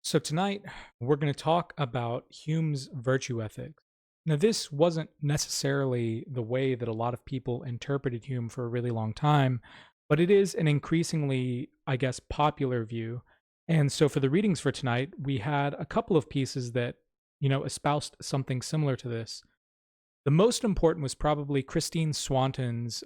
So tonight we're going to talk about Hume's virtue ethics. Now, this wasn't necessarily the way that a lot of people interpreted Hume for a really long time, but it is an increasingly, I guess, popular view. And so for the readings for tonight, we had a couple of pieces that, espoused something similar to this. The most important was probably Christine Swanton's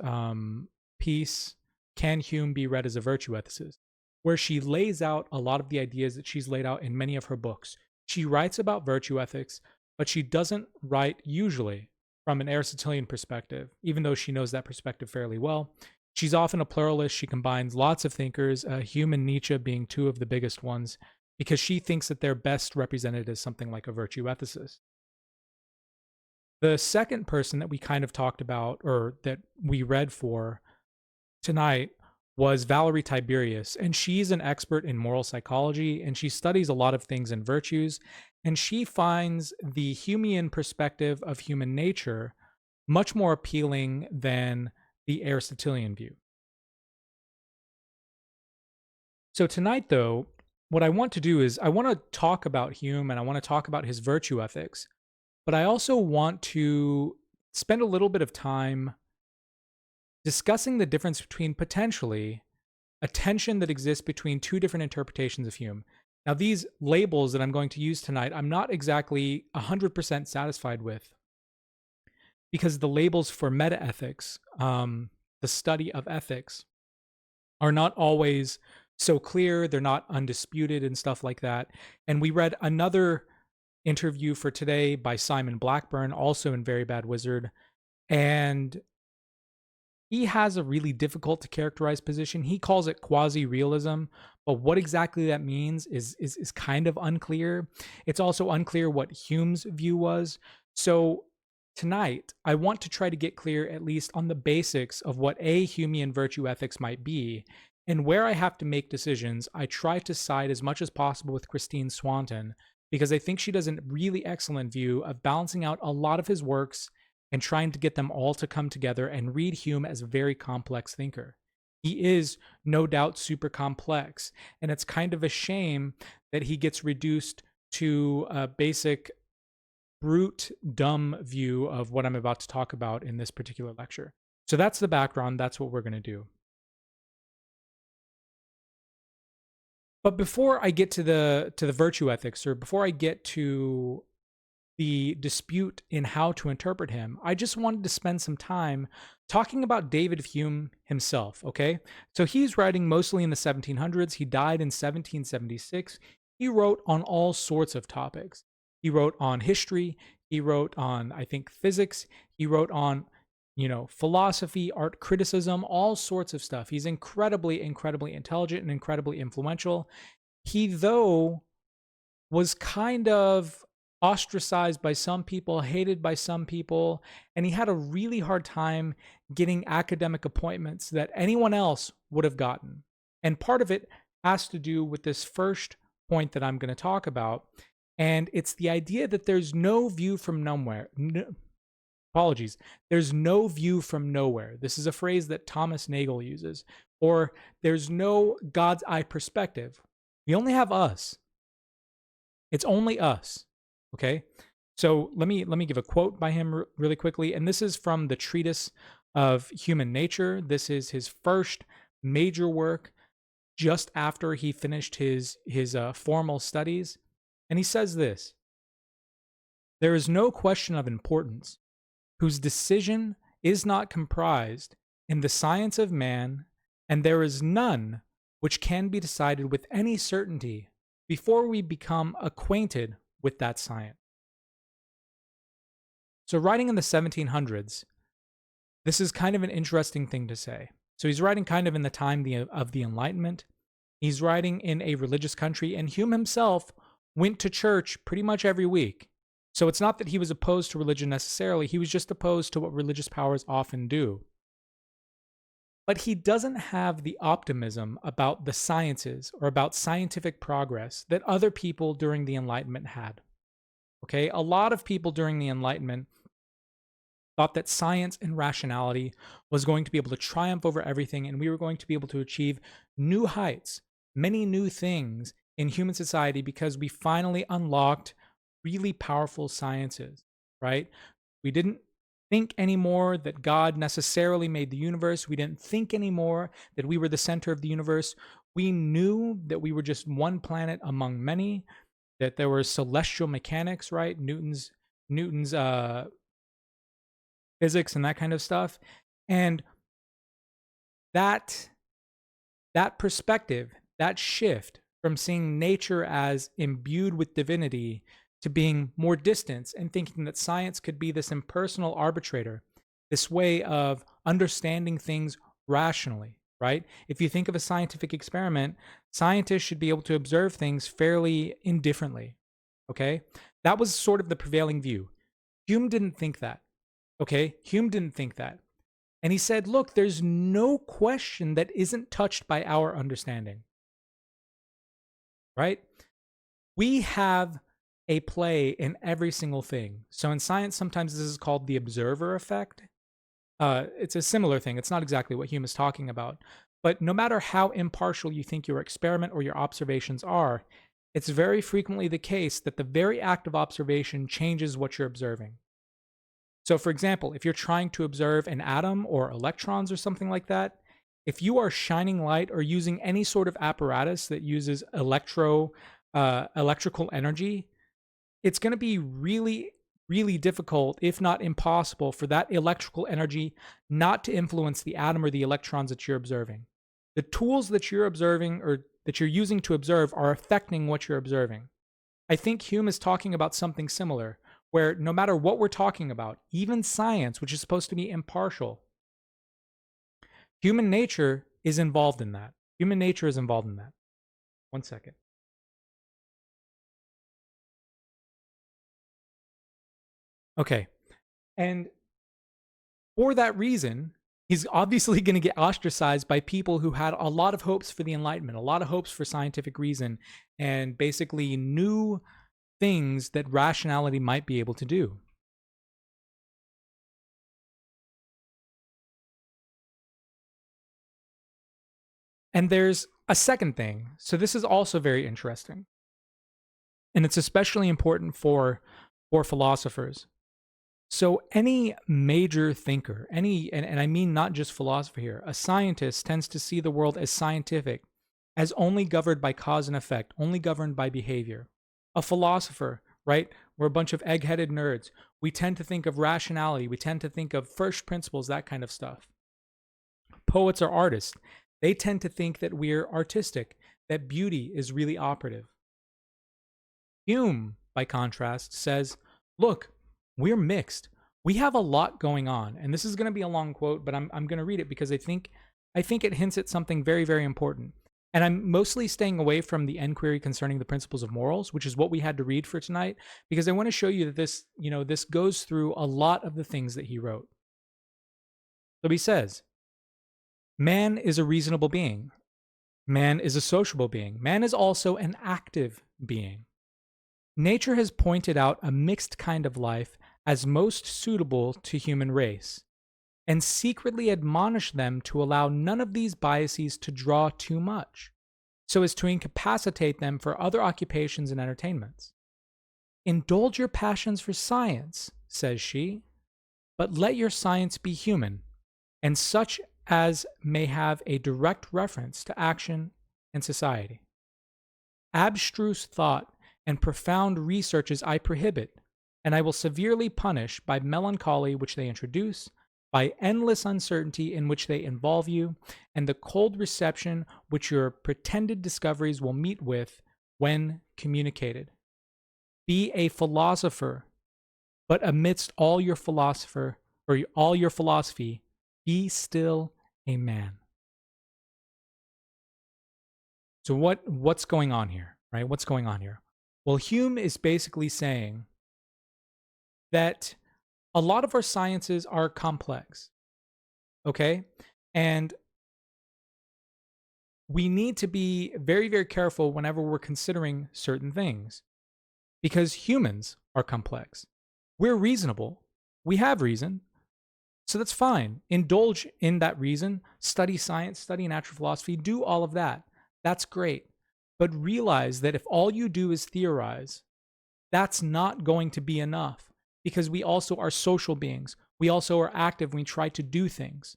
piece, Can Hume Be Read as a Virtue Ethicist? Where she lays out a lot of the ideas that she's laid out in many of her books. She writes about virtue ethics, but she doesn't write usually from an Aristotelian perspective, even though she knows that perspective fairly well. She's often a pluralist. She combines lots of thinkers, Hume and Nietzsche being two of the biggest ones, because she thinks that they're best represented as something like a virtue ethicist. The second person that we kind of talked about, or that we read for tonight, was Valerie Tiberius, and she's an expert in moral psychology, and she studies a lot of things in virtues, and she finds the Humean perspective of human nature much more appealing than the Aristotelian view. So tonight, though, what I want to do is I want to talk about Hume and I want to talk about his virtue ethics, but I also want to spend a little bit of time discussing the difference between potentially a tension that exists between two different interpretations of Hume. Now, these labels that I'm going to use tonight, I'm not exactly 100% satisfied with, because the labels for metaethics, the study of ethics, are not always so clear. They're not undisputed and stuff like that. And we read another interview for today by Simon Blackburn, also in Very Bad Wizard. And he has a really difficult to characterize position. He calls it quasi-realism, but what exactly that means is kind of unclear. It's also unclear what Hume's view was. So tonight, I want to try to get clear at least on the basics of what a Humean virtue ethics might be. And where I have to make decisions, I try to side as much as possible with Christine Swanton, because I think she does a really excellent view of balancing out a lot of his works and trying to get them all to come together and read Hume as a very complex thinker. He is no doubt super complex, and it's kind of a shame that he gets reduced to a basic, brute, dumb view of what I'm about to talk about in this particular lecture. So that's the background. That's what we're going to do. But before I get to the virtue ethics, or before I get to the dispute in how to interpret him, I just wanted to spend some time talking about David Hume himself, okay? So he's writing mostly in the 1700s. He died in 1776. He wrote on all sorts of topics. He wrote on history. He wrote on, I think, physics. He wrote on, philosophy, art criticism, all sorts of stuff. He's incredibly, incredibly intelligent and incredibly influential. He, though, was kind of ostracized by some people, hated by some people, and he had a really hard time getting academic appointments that anyone else would have gotten. And part of it has to do with this first point that I'm going to talk about, and it's the idea that there's no view from nowhere. Apologies. There's no view from nowhere. This is a phrase that Thomas Nagel uses. Or there's no God's eye perspective. We only have us. It's only us. Okay, so let me give a quote by him really quickly, and this is from the Treatise of Human Nature. This is his first major work, just after he finished his formal studies, and he says this: "There is no question of importance whose decision is not comprised in the science of man, and there is none which can be decided with any certainty before we become acquainted with that science." So writing in the 1700s, this is kind of an interesting thing to say. So he's writing kind of in the time of the Enlightenment. He's writing in a religious country, and Hume himself went to church pretty much every week. So it's not that he was opposed to religion necessarily. He was just opposed to what religious powers often do. But he doesn't have the optimism about the sciences or about scientific progress that other people during the Enlightenment had. Okay, a lot of people during the Enlightenment thought that science and rationality was going to be able to triumph over everything, and we were going to be able to achieve new heights, many new things in human society because we finally unlocked really powerful sciences, right? We didn't think anymore that God necessarily made the universe. We didn't think anymore that we were the center of the universe. We knew that we were just one planet among many, that there was celestial mechanics, right? Newton's physics and that kind of stuff. And that perspective, that shift from seeing nature as imbued with divinity to being more distant and thinking that science could be this impersonal arbitrator, this way of understanding things rationally, right? If you think of a scientific experiment, scientists should be able to observe things fairly indifferently, okay? That was sort of the prevailing view. Hume didn't think that, okay? Hume didn't think that. And he said, look, there's no question that isn't touched by our understanding, right? We have a play in every single thing. So in science, sometimes this is called the observer effect. It's a similar thing. It's not exactly what Hume is talking about. But no matter how impartial you think your experiment or your observations are, it's very frequently the case that the very act of observation changes what you're observing. So, for example, if you're trying to observe an atom or electrons or something like that, if you are shining light or using any sort of apparatus that uses electrical energy, it's going to be really, really difficult, if not impossible, for that electrical energy not to influence the atom or the electrons that you're observing. The tools that you're observing or that you're using to observe are affecting what you're observing. I think Hume is talking about something similar, where no matter what we're talking about, even science, which is supposed to be impartial, human nature is involved in that. Human nature is involved in that. One second. Okay. And for that reason, he's obviously going to get ostracized by people who had a lot of hopes for the Enlightenment, a lot of hopes for scientific reason, and basically knew things that rationality might be able to do. And there's a second thing. So this is also very interesting. And it's especially important for philosophers. So any major thinker, and I mean not just philosopher here, a scientist tends to see the world as scientific, as only governed by cause and effect, only governed by behavior. A philosopher, right? We're a bunch of egg-headed nerds. We tend to think of rationality. We tend to think of first principles, that kind of stuff. Poets or artists, they tend to think that we're artistic, that beauty is really operative. Hume, by contrast, says, look, we're mixed. We have a lot going on. And this is going to be a long quote, but I'm going to read it because I think it hints at something very, very important. And I'm mostly staying away from the enquiry concerning the principles of morals, which is what we had to read for tonight, because I want to show you that this goes through a lot of the things that he wrote. So he says, man is a reasonable being. Man is a sociable being. Man is also an active being. Nature has pointed out a mixed kind of life as most suitable to human race, and secretly admonished them to allow none of these biases to draw too much, so as to incapacitate them for other occupations and entertainments. Indulge your passions for science, says she, but let your science be human, and such as may have a direct reference to action and society. Abstruse thought and profound researches I prohibit, and I will severely punish by melancholy which they introduce, by endless uncertainty in which they involve you, and the cold reception which your pretended discoveries will meet with when communicated. Be a philosopher, but amidst all your philosophy, be still a man. So what's going on here, right? What's going on here? Well, Hume is basically saying that a lot of our sciences are complex, okay? And we need to be very, very careful whenever we're considering certain things, because humans are complex. We're reasonable. We have reason. So that's fine. Indulge in that reason. Study science, study natural philosophy, do all of that. That's great. but realize that if all you do is theorize, that's not going to be enough, because we also are social beings. We also are active when we try to do things.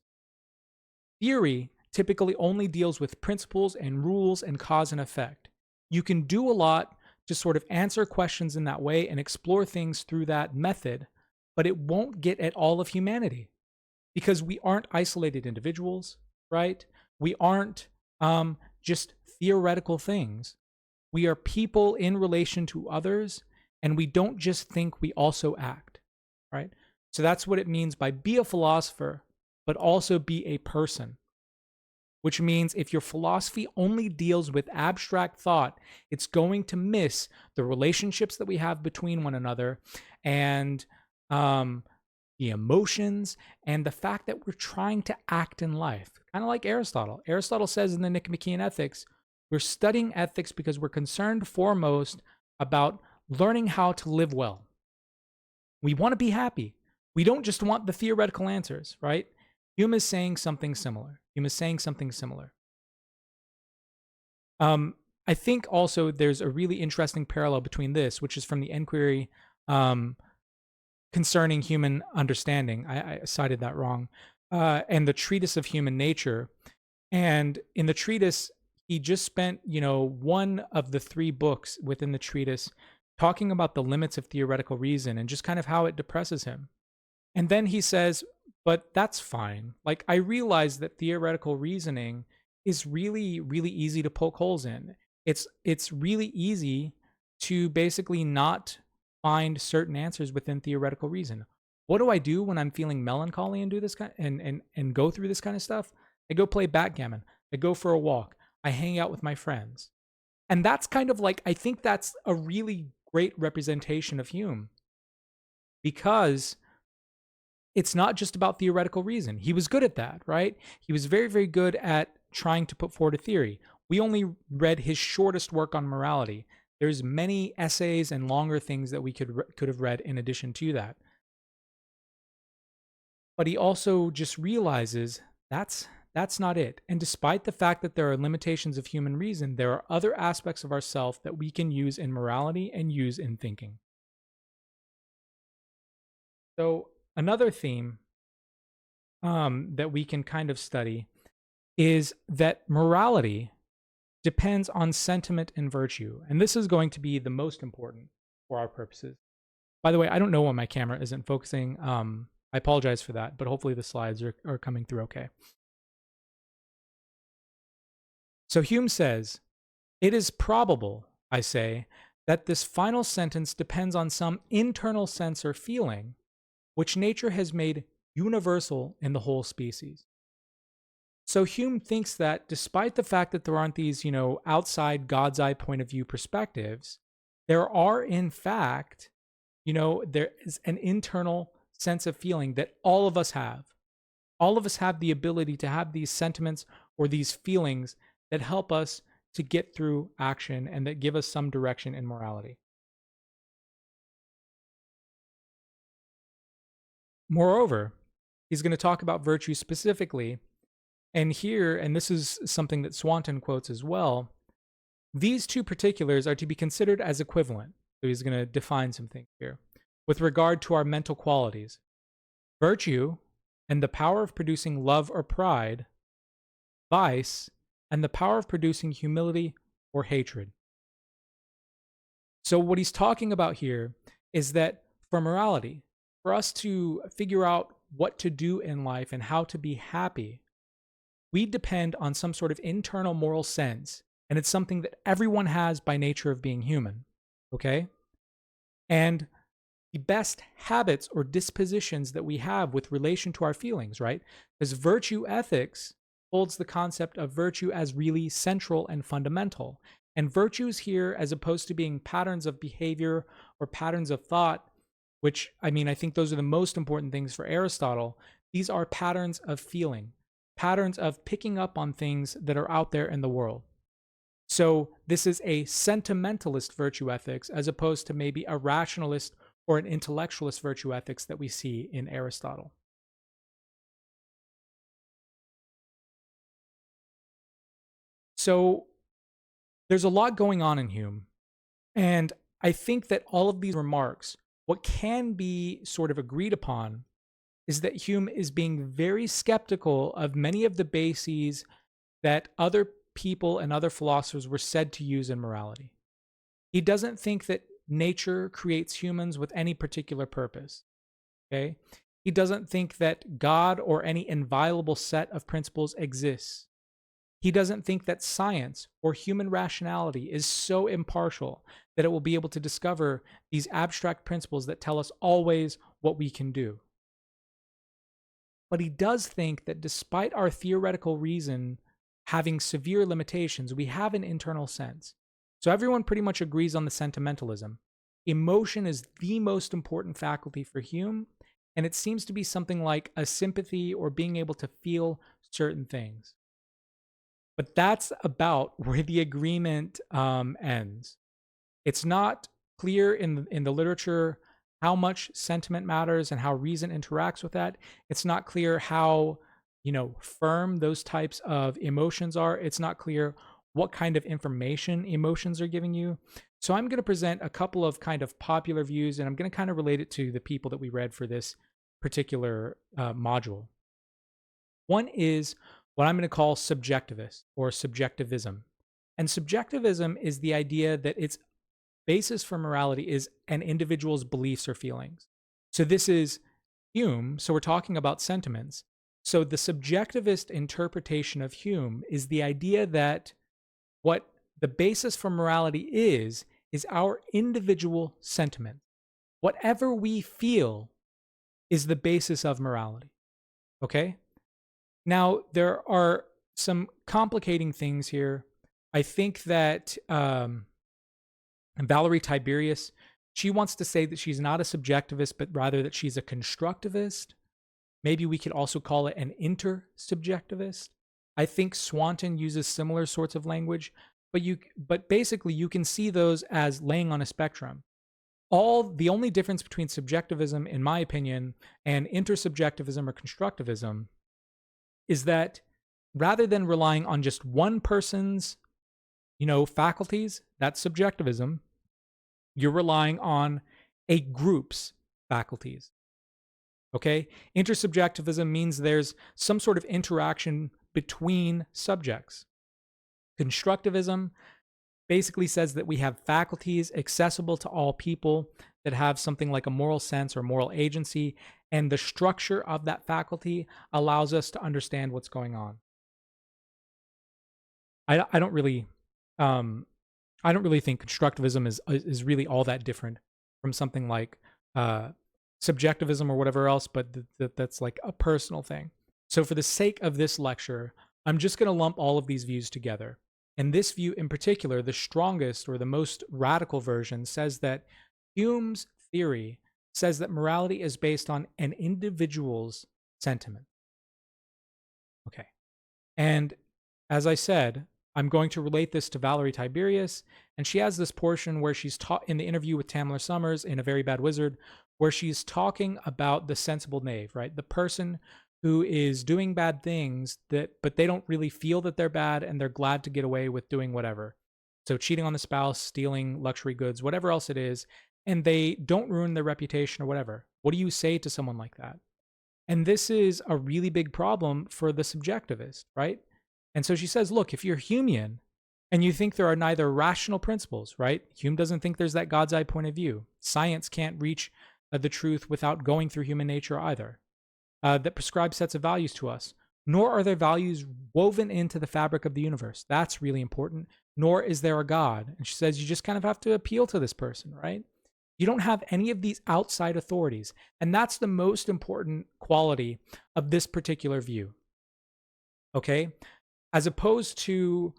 Theory typically only deals with principles and rules and cause and effect. You can do a lot to sort of answer questions in that way and explore things through that method, but it won't get at all of humanity, because we aren't isolated individuals, right? We aren't just theoretical things. We are people in relation to others, and we don't just think, we also act, right? So that's what it means by be a philosopher, but also be a person, which means if your philosophy only deals with abstract thought, it's going to miss the relationships that we have between one another, and the emotions, and the fact that we're trying to act in life. Kind of like Aristotle. Aristotle says in the Nicomachean Ethics, we're studying ethics because we're concerned foremost about learning how to live well. We want to be happy. We don't just want the theoretical answers, right? Hume is saying something similar. I think also there's a really interesting parallel between this, which is from the Enquiry concerning human understanding. I cited that wrong. And the Treatise of Human Nature. And in the treatise, he just spent, one of the 3 books within the treatise talking about the limits of theoretical reason and just kind of how it depresses him. And then he says, but that's fine. Like, I realize that theoretical reasoning is really, really easy to poke holes in. It's really easy to basically not find certain answers within theoretical reason. What do I do when I'm feeling melancholy and do this kind and go through this kind of stuff? I go play backgammon. I go for a walk. I hang out with my friends. And that's kind of like, I think that's a really great representation of Hume, because it's not just about theoretical reason. He was good at that, right? He was very, very good at trying to put forward a theory. We only read his shortest work on morality. There's many essays and longer things that we could have read in addition to that. But he also just realizes that's not it. And despite the fact that there are limitations of human reason, there are other aspects of ourself that we can use in morality and use in thinking. So another theme that we can kind of study is that morality depends on sentiment and virtue. And this is going to be the most important for our purposes. By the way, I don't know why my camera isn't focusing. I apologize for that, but hopefully the slides are coming through okay. So Hume says, it is probable, I say, that this final sentence depends on some internal sense or feeling which nature has made universal in the whole species. So Hume thinks that despite the fact that there aren't these, outside God's eye point of view perspectives, there are in fact, there is an internal sense of feeling that all of us have. All of us have the ability to have these sentiments or these feelings that help us to get through action and that give us some direction in morality. Moreover, he's going to talk about virtue specifically. And here, and this is something that Swanton quotes as well, these 2 particulars are to be considered as equivalent. So he's going to define some things here with regard to our mental qualities. Virtue and the power of producing love or pride, vice and the power of producing humility or hatred. So what he's talking about here is that for morality, for us to figure out what to do in life and how to be happy, we depend on some sort of internal moral sense, and it's something that everyone has by nature of being human, okay? And the best habits or dispositions that we have with relation to our feelings, right? Because virtue ethics holds the concept of virtue as really central and fundamental. And virtues here, as opposed to being patterns of behavior or patterns of thought, which, I think those are the most important things for Aristotle, these are patterns of feeling, patterns of picking up on things that are out there in the world. So this is a sentimentalist virtue ethics as opposed to maybe a rationalist or an intellectualist virtue ethics that we see in Aristotle. So There's a lot going on in Hume, and I think that all of these remarks, what can be sort of agreed upon is that Hume is being very skeptical of many of the bases that other people and other philosophers were said to use in morality. He doesn't think that nature creates humans with any particular purpose. Okay? He doesn't think that God or any inviolable set of principles exists. He doesn't think that science or human rationality is so impartial that it will be able to discover these abstract principles that tell us always what we can do. But he does think that despite our theoretical reason having severe limitations, we have an internal sense. So everyone pretty much agrees on the sentimentalism. Emotion is the most important faculty for Hume, and it seems to be something like a sympathy or being able to feel certain things. But that's about where the agreement ends. It's not clear in the literature how much sentiment matters and how reason interacts with that. It's not clear how, firm those types of emotions are. It's not clear what kind of information emotions are giving you. So I'm going to present a couple of kind of popular views, and I'm going to kind of relate it to the people that we read for this particular module. One is what I'm going to call subjectivist or subjectivism. And subjectivism is the idea that its basis for morality is an individual's beliefs or feelings. So this is Hume. So we're talking about sentiments. So the subjectivist interpretation of Hume is the idea that what the basis for morality is our individual sentiment. Whatever we feel is the basis of morality. Okay? Now, there are some complicating things here. I think that Valerie Tiberius, she wants to say that she's not a subjectivist, but rather that she's a constructivist. Maybe we could also call it an intersubjectivist. I think Swanton uses similar sorts of language, but basically you can see those as laying on a spectrum. The only difference between subjectivism, in my opinion, and intersubjectivism or constructivism is that rather than relying on just one person's, faculties, that's subjectivism, you're relying on a group's faculties. Okay? Intersubjectivism means there's some sort of interaction between subjects. Constructivism basically says that we have faculties accessible to all people that have something like a moral sense or moral agency, and the structure of that faculty allows us to understand what's going on. I don't really think constructivism is really all that different from something like subjectivism or whatever else, but that's like a personal thing. So for the sake of this lecture, I'm just going to lump all of these views together. And this view in particular, the strongest or the most radical version, says that Hume's theory says that morality is based on an individual's sentiment. Okay. And as I said, I'm going to relate this to Valerie Tiberius, and she has this portion where she's taught in the interview with Tamler Summers in A Very Bad Wizard, where she's talking about the sensible knave, right? The person who is doing bad things but they don't really feel that they're bad, and they're glad to get away with doing whatever. So cheating on the spouse, stealing luxury goods, whatever else it is, and they don't ruin their reputation or whatever. What do you say to someone like that? And this is a really big problem for the subjectivist, right? And so she says, look, if you're Humean and you think there are neither rational principles, right? Hume doesn't think there's that God's eye point of view. Science can't reach the truth without going through human nature either. That prescribe sets of values to us, nor are there values woven into the fabric of the universe. That's really important. Nor is there a God. And she says you just kind of have to appeal to this person, right? You don't have any of these outside authorities. And that's the most important quality of this particular view. Okay? As opposed to,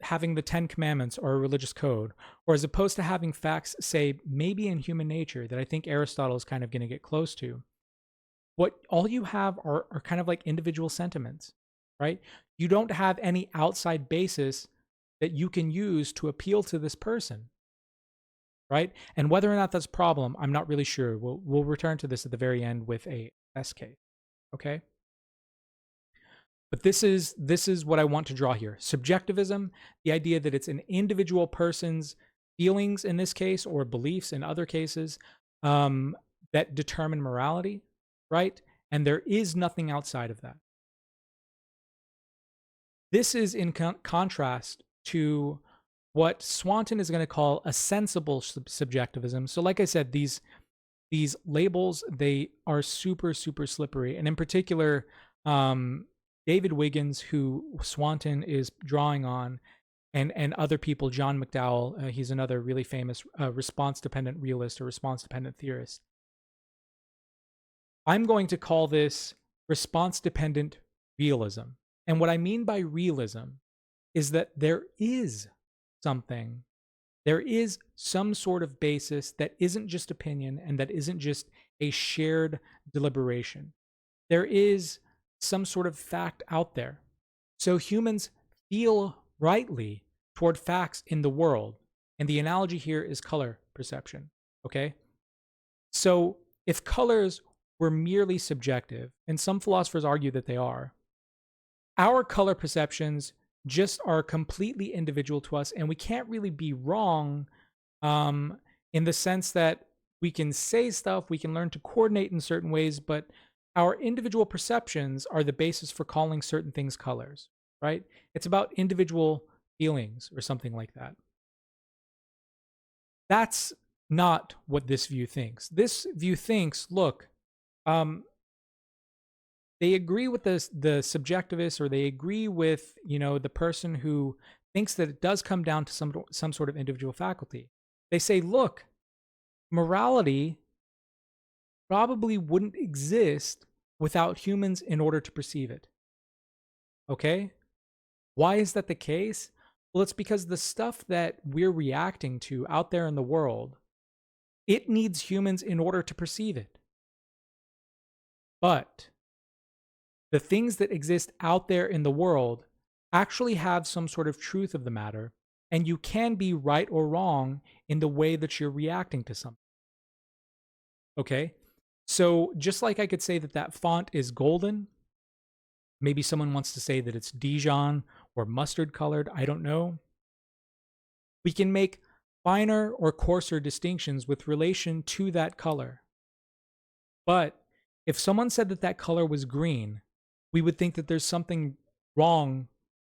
having the 10 Commandments or a religious code, or as opposed to having facts say maybe in human nature that I think Aristotle is kind of going to get close to. What all you have are kind of like individual sentiments, right? You don't have any outside basis that you can use to appeal to this person, right? And whether or not that's a problem, I'm not really sure. We'll return to this at the very end with a test case, okay? But this is what I want to draw here. Subjectivism, the idea that it's an individual person's feelings in this case, or beliefs in other cases, that determine morality, right? And there is nothing outside of that. This is in contrast to what Swanton is going to call a sensible subjectivism. So like I said, these labels, they are super, super slippery. And in particular, David Wiggins, who Swanton is drawing on, and other people, John McDowell, he's another really famous response-dependent realist or response-dependent theorist. I'm going to call this response-dependent realism. And what I mean by realism is that there is something, there is some sort of basis that isn't just opinion and that isn't just a shared deliberation. There is some sort of fact out there. So humans feel rightly toward facts in the world. And the analogy here is color perception, okay? So if colors were merely subjective, and some philosophers argue that they are, our color perceptions just are completely individual to us, and we can't really be wrong in the sense that we can say stuff, we can learn to coordinate in certain ways, but our individual perceptions are the basis for calling certain things colors, right? It's about individual feelings or something like that. That's not what this view thinks. This view thinks, look, they agree with the subjectivist, or they agree with, the person who thinks that it does come down to some sort of individual faculty. They say, look, morality probably wouldn't exist without humans in order to perceive it. Okay? Why is that the case? Well, it's because the stuff that we're reacting to out there in the world, it needs humans in order to perceive it. But the things that exist out there in the world actually have some sort of truth of the matter, and you can be right or wrong in the way that you're reacting to something. Okay? So just like I could say that that font is golden, maybe someone wants to say that it's Dijon or mustard colored, I don't know. We can make finer or coarser distinctions with relation to that color. But if someone said that that color was green, we would think that there's something wrong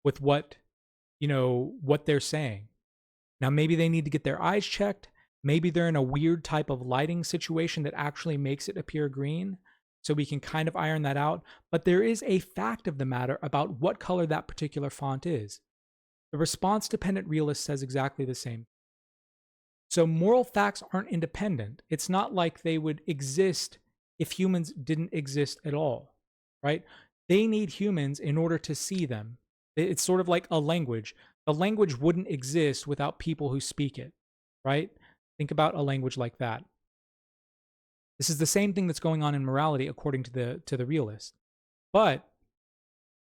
with what they're saying. Now, maybe they need to get their eyes checked. Maybe they're in a weird type of lighting situation that actually makes it appear green. So we can kind of iron that out. But there is a fact of the matter about what color that particular font is. The response-dependent realist says exactly the same. So moral facts aren't independent. It's not like they would exist if humans didn't exist at all, right? They need humans in order to see them. It's sort of like a language. A language wouldn't exist without people who speak it, right? Think about a language like that. This is the same thing that's going on in morality according to the realist. But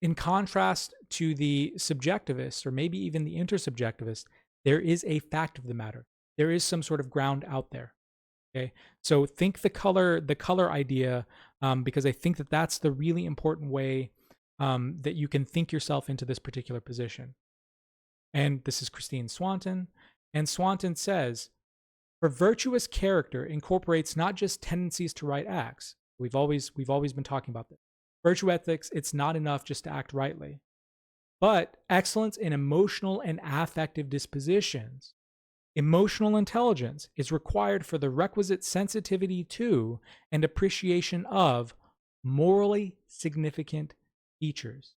in contrast to the subjectivist, or maybe even the intersubjectivist, there is a fact of the matter. There is some sort of ground out there. Okay, so think the color idea, because I think that that's the really important way that you can think yourself into this particular position. And this is Christine Swanton, and Swanton says, for virtuous character incorporates not just tendencies to right acts. We've always been talking about this. Virtue ethics, it's not enough just to act rightly, but excellence in emotional and affective dispositions. Emotional intelligence is required for the requisite sensitivity to and appreciation of morally significant features.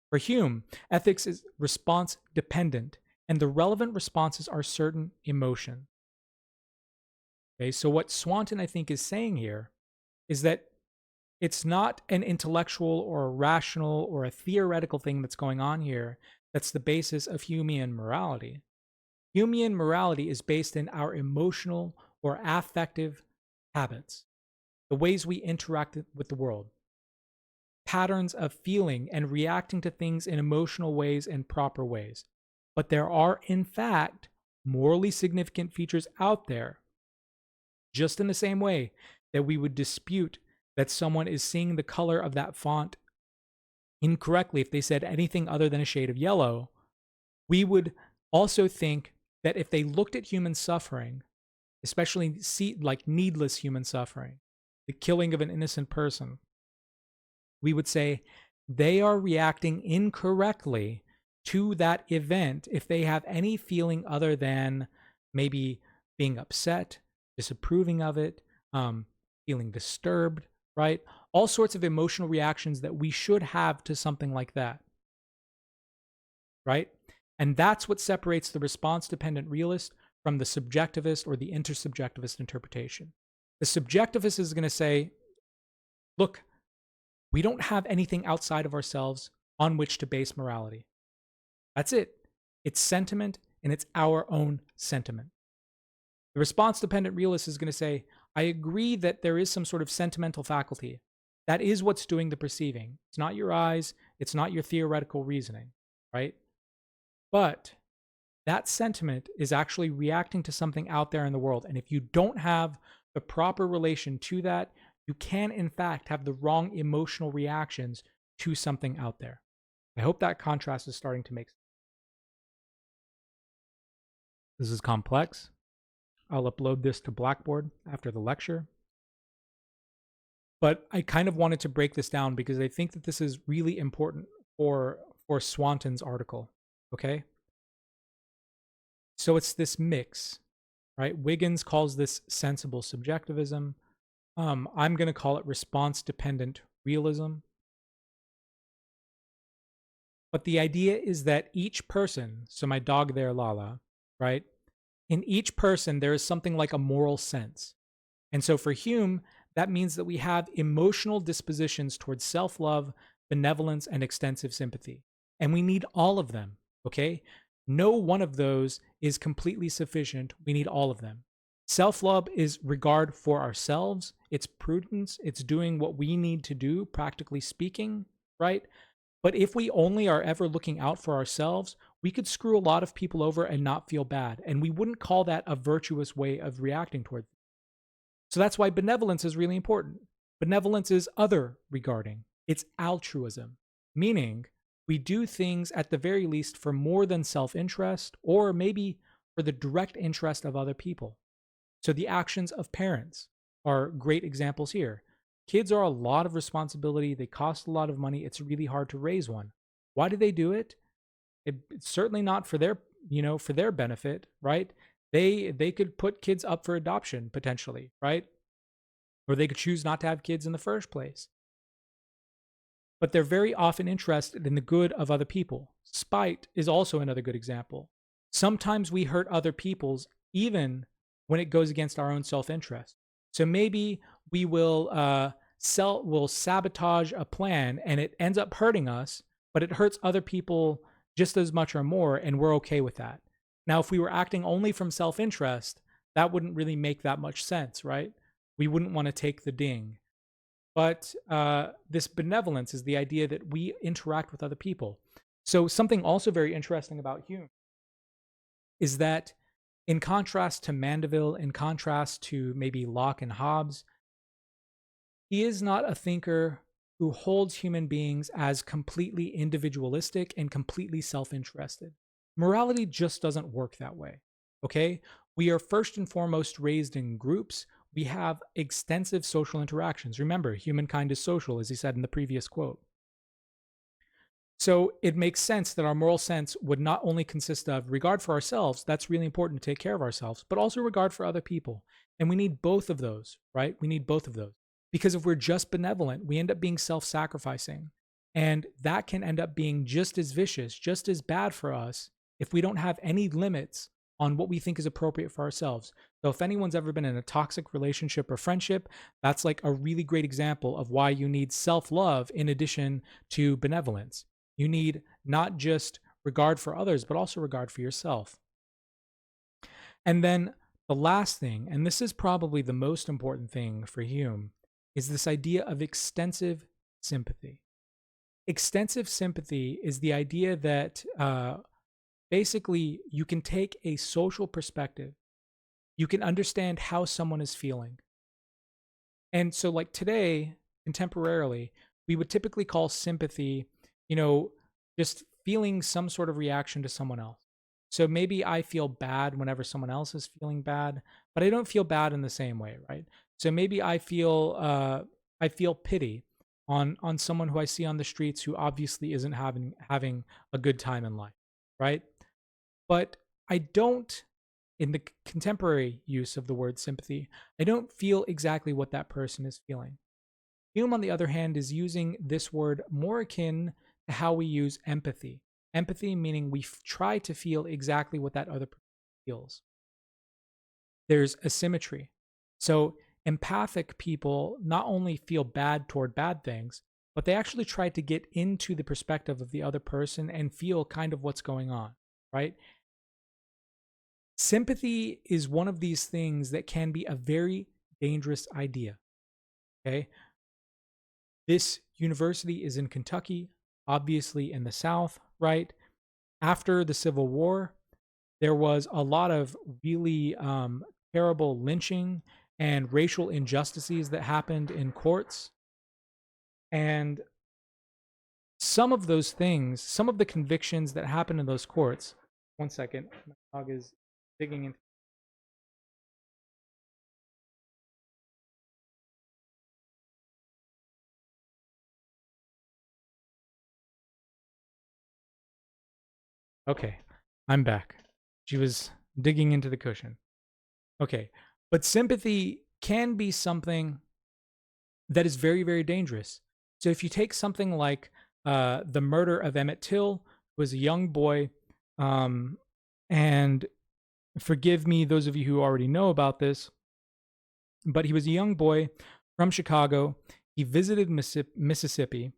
For Hume, ethics is response dependent, and the relevant responses are certain emotion. Okay, so what Swanton, I think, is saying here is that it's not an intellectual or a rational or a theoretical thing that's going on here that's the basis of Humean morality. Humean morality is based in our emotional or affective habits, the ways we interact with the world, patterns of feeling and reacting to things in emotional ways and proper ways. But there are, in fact, morally significant features out there, just in the same way that we would dispute that someone is seeing the color of that font incorrectly, if they said anything other than a shade of yellow, we would also think that if they looked at human suffering, especially like needless human suffering, the killing of an innocent person, we would say they are reacting incorrectly to that event if they have any feeling other than maybe being upset, disapproving of it, feeling disturbed, right? All sorts of emotional reactions that we should have to something like that, right? And that's what separates the response-dependent realist from the subjectivist or the intersubjectivist interpretation. The subjectivist is going to say, look, we don't have anything outside of ourselves on which to base morality. That's it. It's sentiment, and it's our own sentiment. The response-dependent realist is going to say, I agree that there is some sort of sentimental faculty. That is what's doing the perceiving. It's not your eyes. It's not your theoretical reasoning, right? But that sentiment is actually reacting to something out there in the world. And if you don't have the proper relation to that, you can, in fact, have the wrong emotional reactions to something out there. I hope that contrast is starting to make sense. This is complex. I'll upload this to Blackboard after the lecture. But I kind of wanted to break this down because I think that this is really important for Swanton's article, okay? So it's this mix, right? Wiggins calls this sensible subjectivism. I'm going to call it response-dependent realism. But the idea is that each person, so my dog there, Lala, right? In each person, there is something like a moral sense. And so for Hume, that means that we have emotional dispositions towards self-love, benevolence, and extensive sympathy. And we need all of them, okay? No one of those is completely sufficient. We need all of them. Self-love is regard for ourselves. It's prudence. It's doing what we need to do, practically speaking, right? But if we only are ever looking out for ourselves, we could screw a lot of people over and not feel bad. And we wouldn't call that a virtuous way of reacting toward them. So that's why benevolence is really important. Benevolence is other regarding. It's altruism, meaning we do things at the very least for more than self-interest or maybe for the direct interest of other people. So the actions of parents are great examples here. Kids are a lot of responsibility. They cost a lot of money. It's really hard to raise one. Why do they do it? It's certainly not for their, for their benefit, right? They could put kids up for adoption potentially, right? Or they could choose not to have kids in the first place. But they're very often interested in the good of other people. Spite is also another good example. Sometimes we hurt other people's even when it goes against our own self-interest. So maybe we will sabotage a plan and it ends up hurting us, but it hurts other people just as much or more, and we're okay with that. Now, if we were acting only from self-interest, that wouldn't really make that much sense, right? We wouldn't want to take the ding. But this benevolence is the idea that we interact with other people. So something also very interesting about Hume is that in contrast to Mandeville, in contrast to maybe Locke and Hobbes, he is not a thinker who holds human beings as completely individualistic and completely self-interested. Morality just doesn't work that way, okay? We are first and foremost raised in groups. We have extensive social interactions. Remember, humankind is social, as he said in the previous quote. So it makes sense that our moral sense would not only consist of regard for ourselves, that's really important to take care of ourselves, but also regard for other people. And we need both of those, right? We need both of those. Because if we're just benevolent, we end up being self-sacrificing. And that can end up being just as vicious, just as bad for us if we don't have any limits on what we think is appropriate for ourselves. So if anyone's ever been in a toxic relationship or friendship, that's like a really great example of why you need self-love in addition to benevolence. You need not just regard for others, but also regard for yourself. And then the last thing, and this is probably the most important thing for Hume, is this idea of extensive sympathy. Extensive sympathy is the idea that basically you can take a social perspective. You can understand how someone is feeling. And so like today, contemporarily, we would typically call sympathy you know, just feeling some sort of reaction to someone else. So maybe I feel bad whenever someone else is feeling bad, but I don't feel bad in the same way, right? So maybe I feel pity on someone who I see on the streets who obviously isn't having a good time in life, right? But I don't, in the contemporary use of the word sympathy, I don't feel exactly what that person is feeling. Hume, on the other hand, is using this word more akin to how we use empathy. Empathy meaning we try to feel exactly what that other person feels. There's asymmetry. So, empathic people not only feel bad toward bad things, but they actually try to get into the perspective of the other person and feel kind of what's going on, right? Sympathy is one of these things that can be a very dangerous idea. Okay. This university is in Kentucky, obviously in the South, right? After the Civil War, there was a lot of really terrible lynching and racial injustices that happened in courts. And some of those things, some of the convictions that happened in those courts. One second, my dog is digging in. Okay, I'm back. She was digging into the cushion. Okay, but sympathy can be something that is very, very dangerous. So if you take something like the murder of Emmett Till, who was a young boy, um, and forgive me, those of you who already know about this, but he was a young boy from Chicago. He visited Mississippi,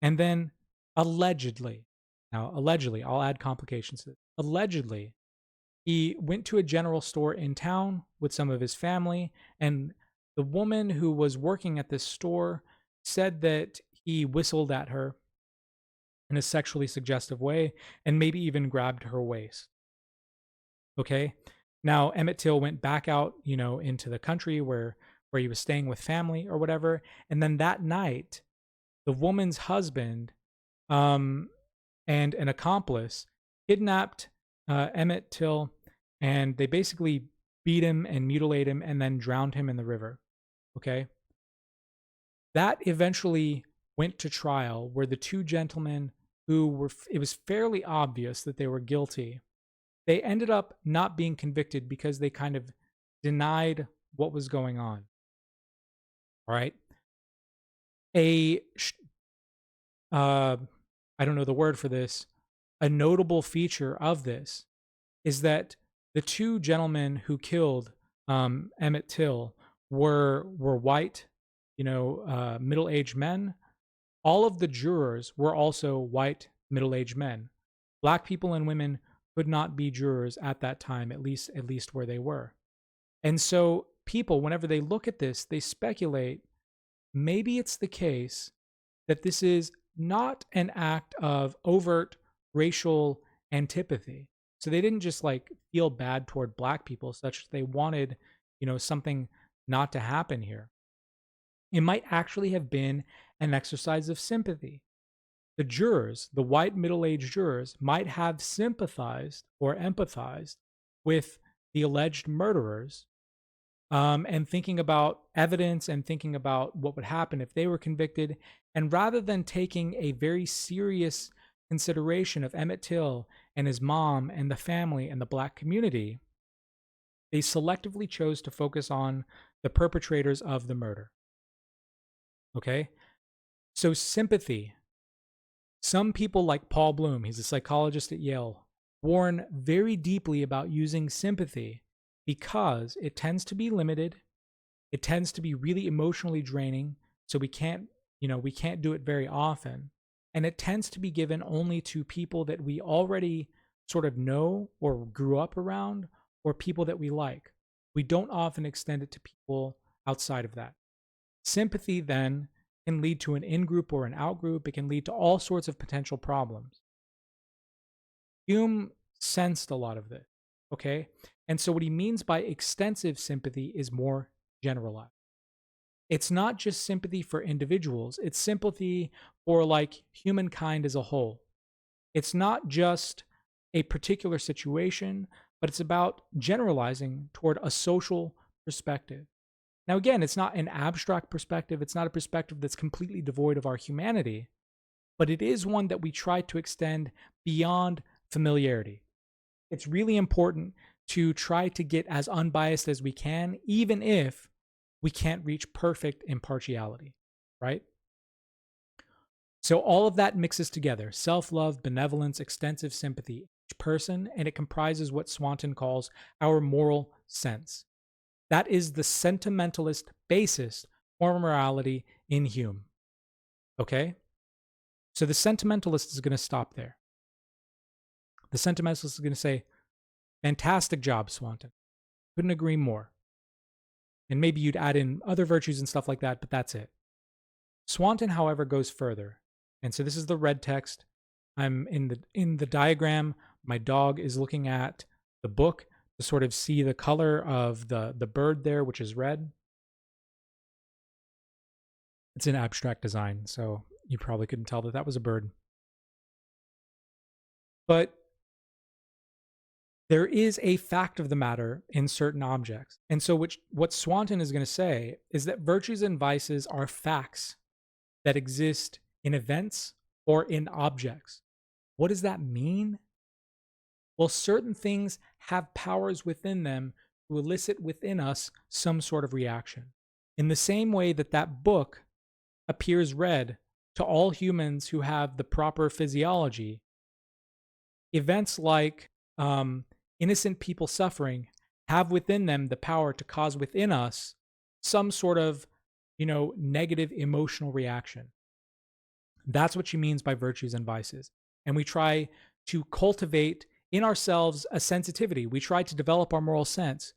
and then allegedly, now allegedly, I'll add complications to this. Allegedly, he went to a general store in town with some of his family, and the woman who was working at this store said that he whistled at her in a sexually suggestive way and maybe even grabbed her waist. Okay. Now, Emmett Till went back out, into the country where he was staying with family or whatever. And then that night, the woman's husband um, and an accomplice kidnapped Emmett Till, and they basically beat him and mutilated him and then drowned him in the river. Okay. That eventually went to trial where the two gentlemen who were, it was fairly obvious that they were guilty. They ended up not being convicted because they kind of denied what was going on. All right. A, uh, I don't know the word for this, a notable feature of this is that the two gentlemen who killed Emmett Till were white, middle-aged men. All of the jurors were also white, middle-aged men. Black people and women could not be jurors at that time, at least where they were. And so people, whenever they look at this, they speculate maybe it's the case that this is not an act of overt racial antipathy. So they didn't just like feel bad toward black people such that they wanted, something not to happen here. It might actually have been an exercise of sympathy. The jurors, the white middle aged jurors, might have sympathized or empathized with the alleged murderers, and thinking about evidence and thinking about what would happen if they were convicted. And rather than taking a very serious consideration of Emmett Till and his mom and the family and the black community, they selectively chose to focus on the perpetrators of the murder. Okay? So, sympathy. Some people, like Paul Bloom, he's a psychologist at Yale, warn very deeply about using sympathy because it tends to be limited. It tends to be really emotionally draining, so we can't do it very often. And it tends to be given only to people that we already sort of know or grew up around, or people that we like. We don't often extend it to people outside of that. Sympathy then can lead to an in-group or an out-group. It can lead to all sorts of potential problems. Hume sensed a lot of this, okay? And so what he means by extensive sympathy is more generalized. It's not just sympathy for individuals, it's sympathy for like humankind as a whole. It's not just a particular situation, but it's about generalizing toward a social perspective. Now, again, it's not an abstract perspective. It's not a perspective that's completely devoid of our humanity, but it is one that we try to extend beyond familiarity. It's really important to try to get as unbiased as we can, even if we can't reach perfect impartiality, right? So all of that mixes together: self-love, benevolence, extensive sympathy, each person, and it comprises what Swanton calls our moral sense. That is the sentimentalist basis for morality in Hume. Okay? So the sentimentalist is going to stop there. The sentimentalist is going to say, fantastic job, Swanton. Couldn't agree more. And maybe you'd add in other virtues and stuff like that, but that's it. Swanton, however, goes further. And so this is the red text. I'm in the diagram. My dog is looking at the book to sort of see the color of the bird there, which is red. It's an abstract design, so you probably couldn't tell that that was a bird. But there is a fact of the matter in certain objects. And so what Swanton is going to say is that virtues and vices are facts that exist in events or in objects. What does that mean? Well, certain things have powers within them to elicit within us some sort of reaction. In the same way that that book appears red to all humans who have the proper physiology, events like innocent people suffering have within them the power to cause within us some sort of, negative emotional reaction. That's what she means by virtues and vices. And we try to cultivate in ourselves a sensitivity. We try to develop our moral sense,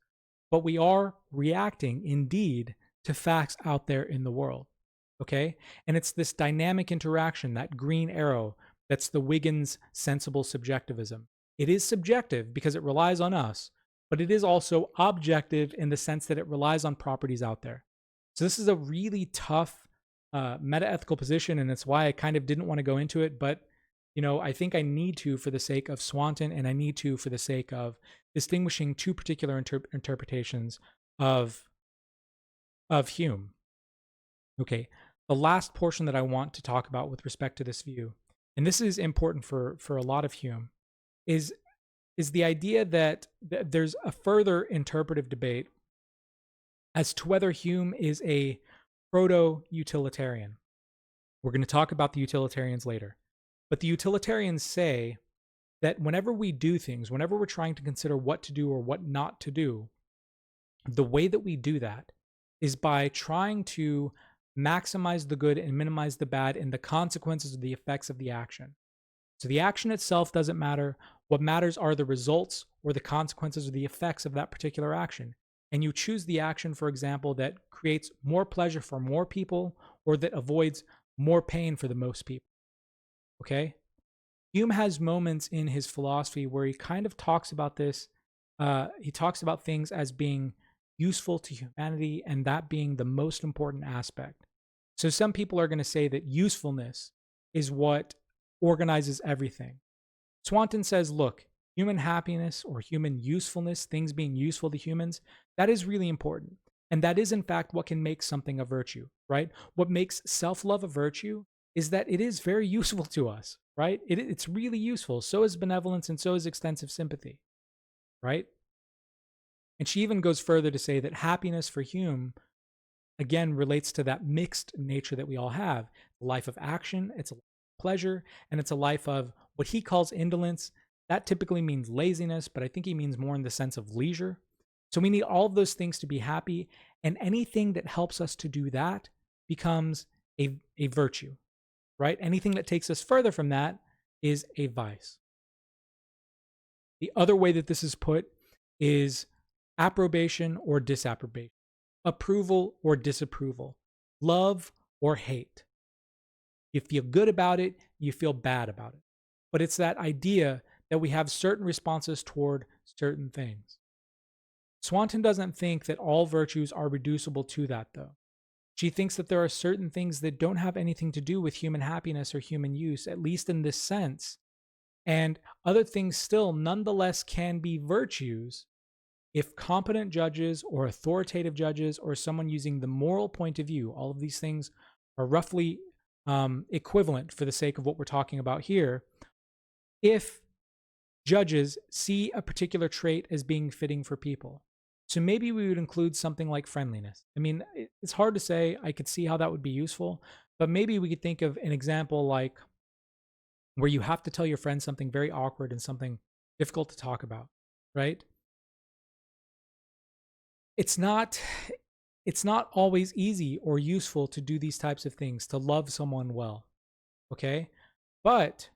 but we are reacting indeed to facts out there in the world. Okay? And it's this dynamic interaction, that green arrow, that's the Wiggins sensible subjectivism. It is subjective because it relies on us, but it is also objective in the sense that it relies on properties out there. So this is a really tough meta-ethical position, and it's why I kind of didn't want to go into it, but I think I need to for the sake of Swanton, and I need to for the sake of distinguishing two particular interpretations of Hume. Okay, the last portion that I want to talk about with respect to this view, and this is important for a lot of Hume, is the idea that there's a further interpretive debate as to whether Hume is a proto-utilitarian. We're going to talk about the utilitarians later. But the utilitarians say that whenever we do things, whenever we're trying to consider what to do or what not to do, the way that we do that is by trying to maximize the good and minimize the bad and the consequences of the effects of the action. So the action itself doesn't matter. What matters are the results or the consequences or the effects of that particular action. And you choose the action, for example, that creates more pleasure for more people or that avoids more pain for the most people. Okay? Hume has moments in his philosophy where he kind of talks about this. He talks about things as being useful to humanity and that being the most important aspect. So some people are going to say that usefulness is what organizes everything. Swanton says, look, human happiness or human usefulness, things being useful to humans, that is really important. And that is, in fact, what can make something a virtue, right? What makes self-love a virtue is that it is very useful to us, right? It's really useful. So is benevolence and so is extensive sympathy, right? And she even goes further to say that happiness for Hume, again, relates to that mixed nature that we all have. A life of action, it's a life of pleasure, and it's a life of what he calls indolence. That typically means laziness, but I think he means more in the sense of leisure. So we need all of those things to be happy, and anything that helps us to do that becomes a virtue, right? Anything that takes us further from that is a vice. The other way that this is put is approbation or disapprobation, approval or disapproval, love or hate. You feel good about it, you feel bad about it. But it's that idea that we have certain responses toward certain things. Swanton doesn't think that all virtues are reducible to that, though. She thinks that there are certain things that don't have anything to do with human happiness or human use, at least in this sense. And other things still, nonetheless, can be virtues if competent judges or authoritative judges or someone using the moral point of view, all of these things are roughly equivalent for the sake of what we're talking about here. If judges see a particular trait as being fitting for people. So maybe we would include something like friendliness. I mean, it's hard to say. I could see how that would be useful, but maybe we could think of an example like where you have to tell your friend something very awkward and something difficult to talk about, right? It's not always easy or useful to do these types of things, to love someone well, okay? But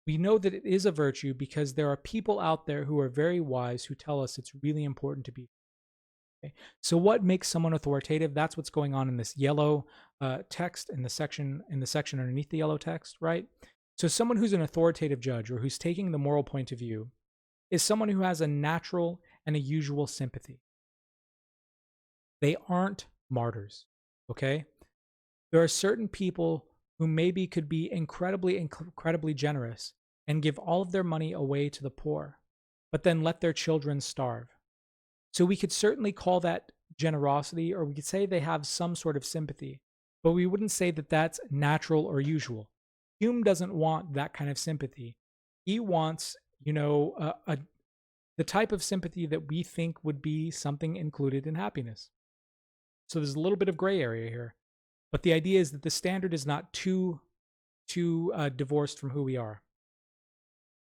we know that it is a virtue because there are people out there who are very wise who tell us it's really important to be. Okay? So what makes someone authoritative? That's what's going on in this yellow text in the section underneath the yellow text, right? So someone who's an authoritative judge or who's taking the moral point of view is someone who has a natural and a usual sympathy. They aren't martyrs, okay? There are certain people who maybe could be incredibly generous and give all of their money away to the poor, but then let their children starve. So we could certainly call that generosity, or we could say they have some sort of sympathy, but we wouldn't say that that's natural or usual. Hume doesn't want that kind of sympathy. He wants, the type of sympathy that we think would be something included in happiness. So there's a little bit of gray area here. But the idea is that the standard is not too divorced from who we are.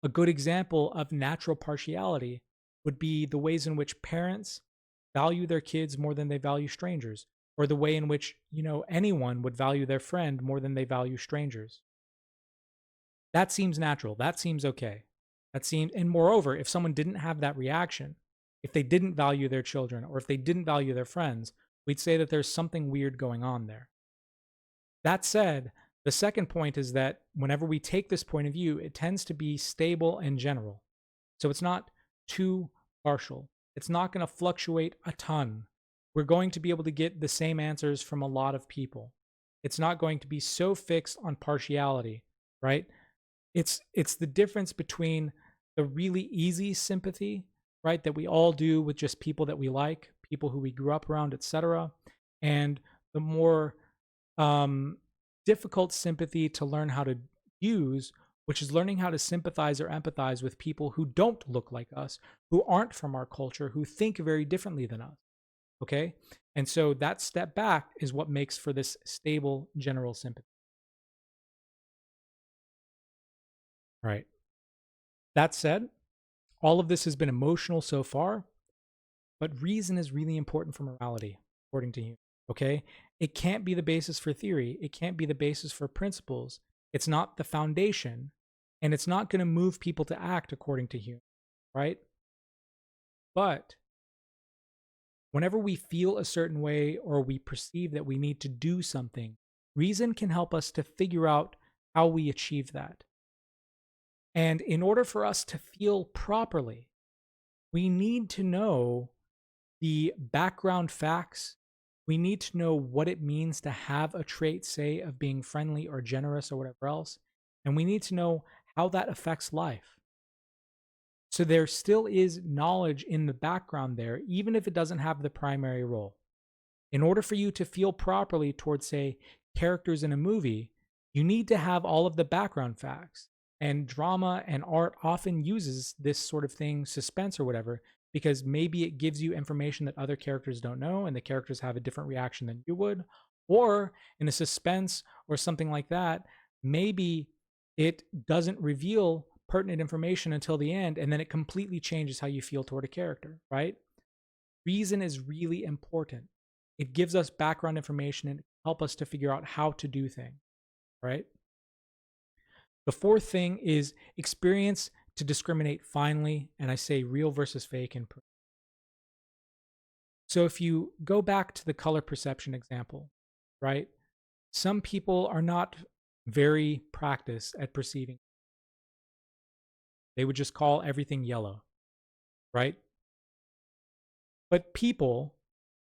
A good example of natural partiality would be the ways in which parents value their kids more than they value strangers, or the way in which, anyone would value their friend more than they value strangers. That seems natural. That seems okay. And moreover, if someone didn't have that reaction, if they didn't value their children, or if they didn't value their friends, we'd say that there's something weird going on there. That said, the second point is that whenever we take this point of view, it tends to be stable and general. So it's not too partial. It's not going to fluctuate a ton. We're going to be able to get the same answers from a lot of people. It's not going to be so fixed on partiality, right? It's the difference between the really easy sympathy, right, that we all do with just people that we like, people who we grew up around, etc., and the more difficult sympathy to learn how to use, which is learning how to sympathize or empathize with people who don't look like us, who aren't from our culture, who think very differently than us. Okay? And so that step back is what makes for this stable general sympathy. All right. That said, all of this has been emotional so far, but reason is really important for morality, according to Hume. Okay? It can't be the basis for theory. It can't be the basis for principles. It's not the foundation, and it's not going to move people to act, according to Hume, right? But whenever we feel a certain way or we perceive that we need to do something, reason can help us to figure out how we achieve that. And in order for us to feel properly, we need to know the background facts. We need to know what it means to have a trait, say, of being friendly or generous or whatever else. And we need to know how that affects life. So there still is knowledge in the background there, even if it doesn't have the primary role. In order for you to feel properly towards, say, characters in a movie, you need to have all of the background facts. And drama and art often uses this sort of thing, suspense or whatever, because maybe it gives you information that other characters don't know and the characters have a different reaction than you would. Or in a suspense or something like that, maybe it doesn't reveal pertinent information until the end, and then it completely changes how you feel toward a character, right? Reason is really important. It gives us background information and help us to figure out how to do things, right? The fourth thing is experience to discriminate finely, and I say real versus fake and proof. So if you go back to the color perception example, right? Some people are not very practiced at perceiving. They would just call everything yellow, right? But people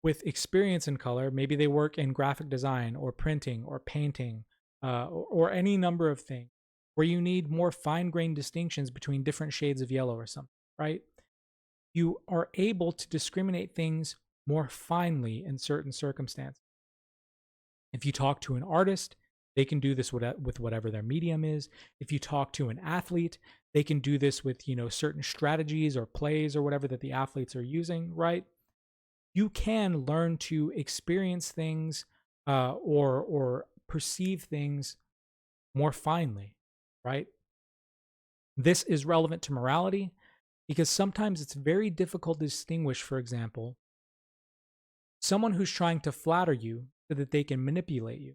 with experience in color, maybe they work in graphic design or printing or painting, or any number of things where you need more fine-grained distinctions between different shades of yellow or something, right? You are able to discriminate things more finely in certain circumstances. If you talk to an artist, they can do this with whatever their medium is. If you talk to an athlete, they can do this with, certain strategies or plays or whatever that the athletes are using, right? You can learn to experience things, or perceive things more finely, right? This is relevant to morality because sometimes it's very difficult to distinguish, for example, someone who's trying to flatter you so that they can manipulate you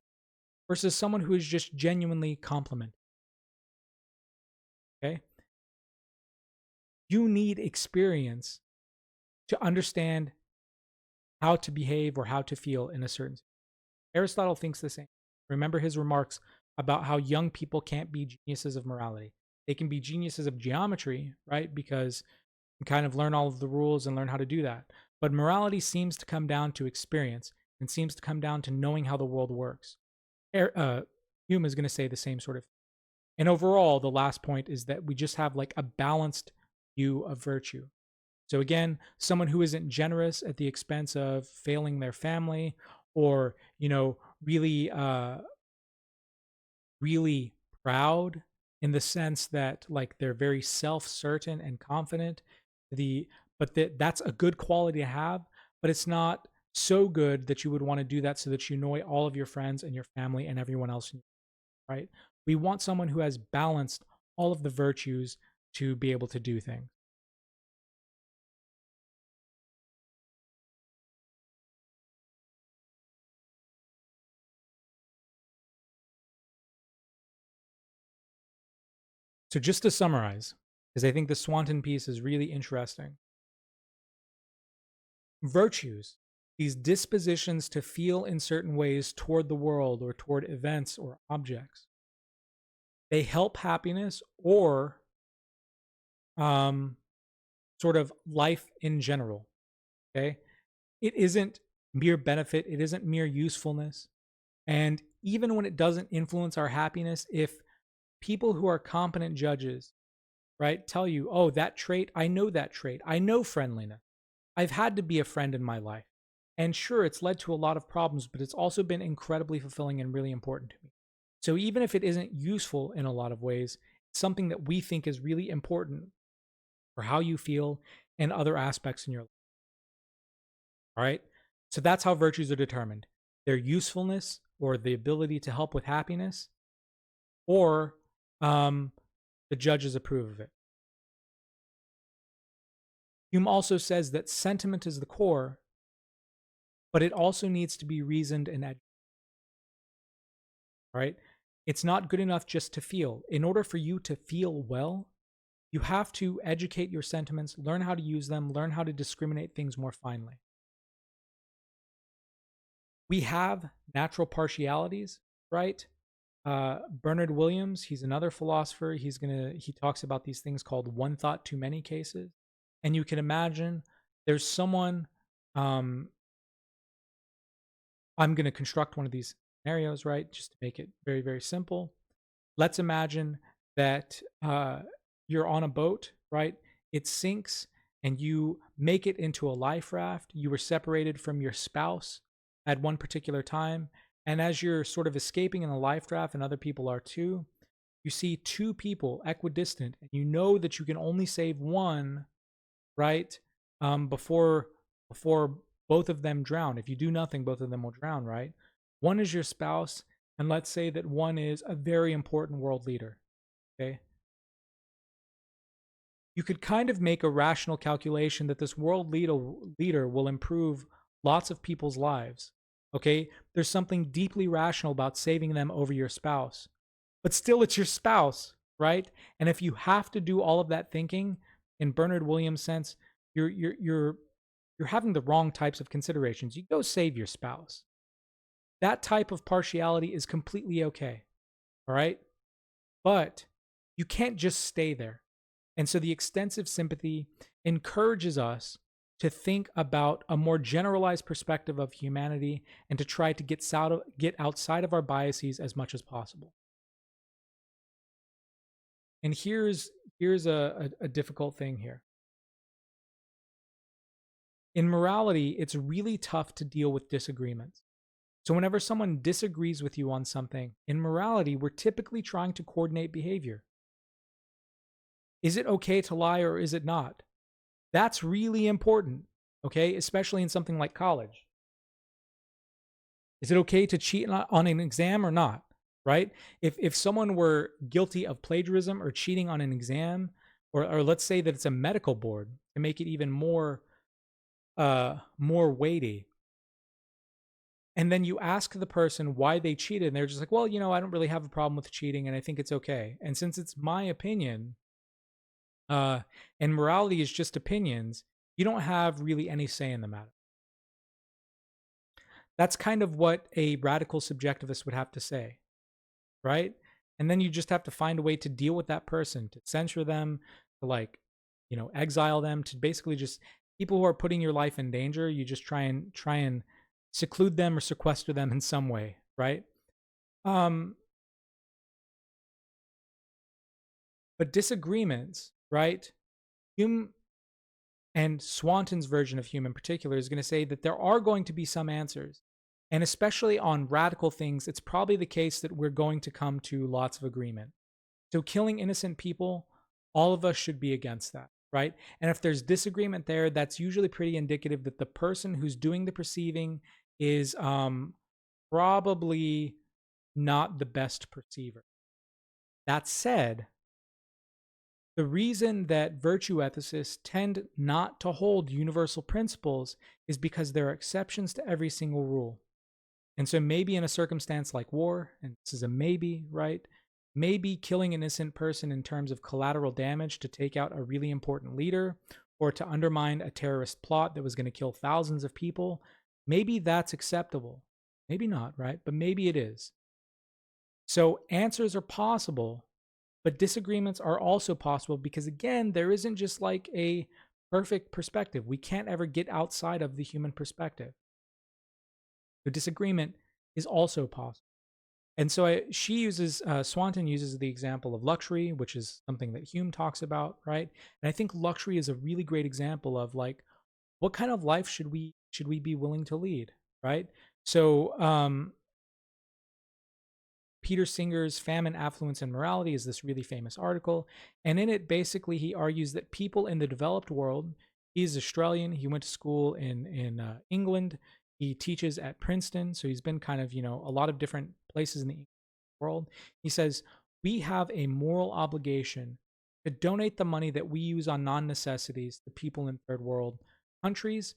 versus someone who is just genuinely complimenting. Okay? You need experience to understand how to behave or how to feel in a certain. Aristotle thinks the same. Remember his remarks about how young people can't be geniuses of morality. They can be geniuses of geometry, right? Because you kind of learn all of the rules and learn how to do that. But morality seems to come down to experience and seems to come down to knowing how the world works. Hume is going to say the same sort of thing. And overall, the last point is that we just have like a balanced view of virtue. So again, someone who isn't generous at the expense of failing their family, or really really proud in the sense that like they're very self-certain and confident. That's a good quality to have, but it's not so good that you would want to do that so that you annoy all of your friends and your family and everyone else, right? We want someone who has balanced all of the virtues to be able to do things. So just to summarize, because I think the Swanton piece is really interesting. Virtues, these dispositions to feel in certain ways toward the world or toward events or objects, they help happiness or sort of life in general. Okay. It isn't mere benefit, it isn't mere usefulness. And even when it doesn't influence our happiness, if people who are competent judges, right, tell you, oh, that trait, I know that trait, I know friendliness. I've had to be a friend in my life. And sure, it's led to a lot of problems, but it's also been incredibly fulfilling and really important to me. So even if it isn't useful in a lot of ways, it's something that we think is really important for how you feel and other aspects in your life. All right. So that's how virtues are determined: their usefulness or the ability to help with happiness, or the judges approve of it. Hume also says that sentiment is the core, but it also needs to be reasoned and educated. Right? It's not good enough just to feel. In order for you to feel well, you have to educate your sentiments, learn how to use them, learn how to discriminate things more finely. We have natural partialities, right? Bernard Williams, he's another philosopher. He talks about these things called one thought too many cases. And you can imagine there's someone, I'm going to construct one of these scenarios, right? Just to make it very, very simple. Let's imagine that you're on a boat, right? It sinks and you make it into a life raft. You were separated from your spouse at one particular time. And as you're sort of escaping in the life raft, and other people are too, you see two people equidistant, and you know that you can only save one, right? Before both of them drown. If you do nothing, both of them will drown, right? One is your spouse, and let's say that one is a very important world leader. Okay. You could kind of make a rational calculation that this world leader will improve lots of people's lives. Okay. There's something deeply rational about saving them over your spouse, but still it's your spouse, right? And if you have to do all of that thinking, in Bernard Williams' sense, you're having the wrong types of considerations. You go save your spouse. That type of partiality is completely okay. All right. But you can't just stay there. And so the extensive sympathy encourages us to think about a more generalized perspective of humanity and to try to get outside of our biases as much as possible. And here's a difficult thing here. In morality, it's really tough to deal with disagreements. So whenever someone disagrees with you on something, in morality, we're typically trying to coordinate behavior. Is it okay to lie or is it not? That's really important, okay? Especially in something like college. Is it okay to cheat on an exam or not? Right? If someone were guilty of plagiarism or cheating on an exam, or let's say that it's a medical board to make it even more weighty, and then you ask the person why they cheated, and they're just like, well, I don't really have a problem with cheating, and I think it's okay. And since it's my opinion, and morality is just opinions, you don't have really any say in the matter. That's kind of what a radical subjectivist would have to say, right? And then you just have to find a way to deal with that person, to censure them, to exile them, to basically just people who are putting your life in danger, you just try and seclude them or sequester them in some way, right? But disagreements, right? Hume and Swanton's version of Hume in particular is going to say that there are going to be some answers. And especially on radical things, it's probably the case that we're going to come to lots of agreement. So killing innocent people, all of us should be against that, right? And if there's disagreement there, that's usually pretty indicative that the person who's doing the perceiving is probably not the best perceiver. That said, the reason that virtue ethicists tend not to hold universal principles is because there are exceptions to every single rule. And so maybe in a circumstance like war, and this is a maybe, right? Maybe killing an innocent person in terms of collateral damage to take out a really important leader or to undermine a terrorist plot that was going to kill thousands of people, maybe that's acceptable. Maybe not, right? But maybe it is. So answers are possible, but disagreements are also possible because, again, there isn't just like a perfect perspective. We can't ever get outside of the human perspective. The disagreement is also possible. And so Swanton uses the example of luxury, which is something that Hume talks about, right? And I think luxury is a really great example of like, what kind of life should we be willing to lead, right? So Peter Singer's Famine, Affluence, and Morality is this really famous article. And in it, basically, he argues that people in the developed world, he's Australian, he went to school in England, he teaches at Princeton, so he's been kind of, a lot of different places in the world. He says, we have a moral obligation to donate the money that we use on non-necessities to people in third world countries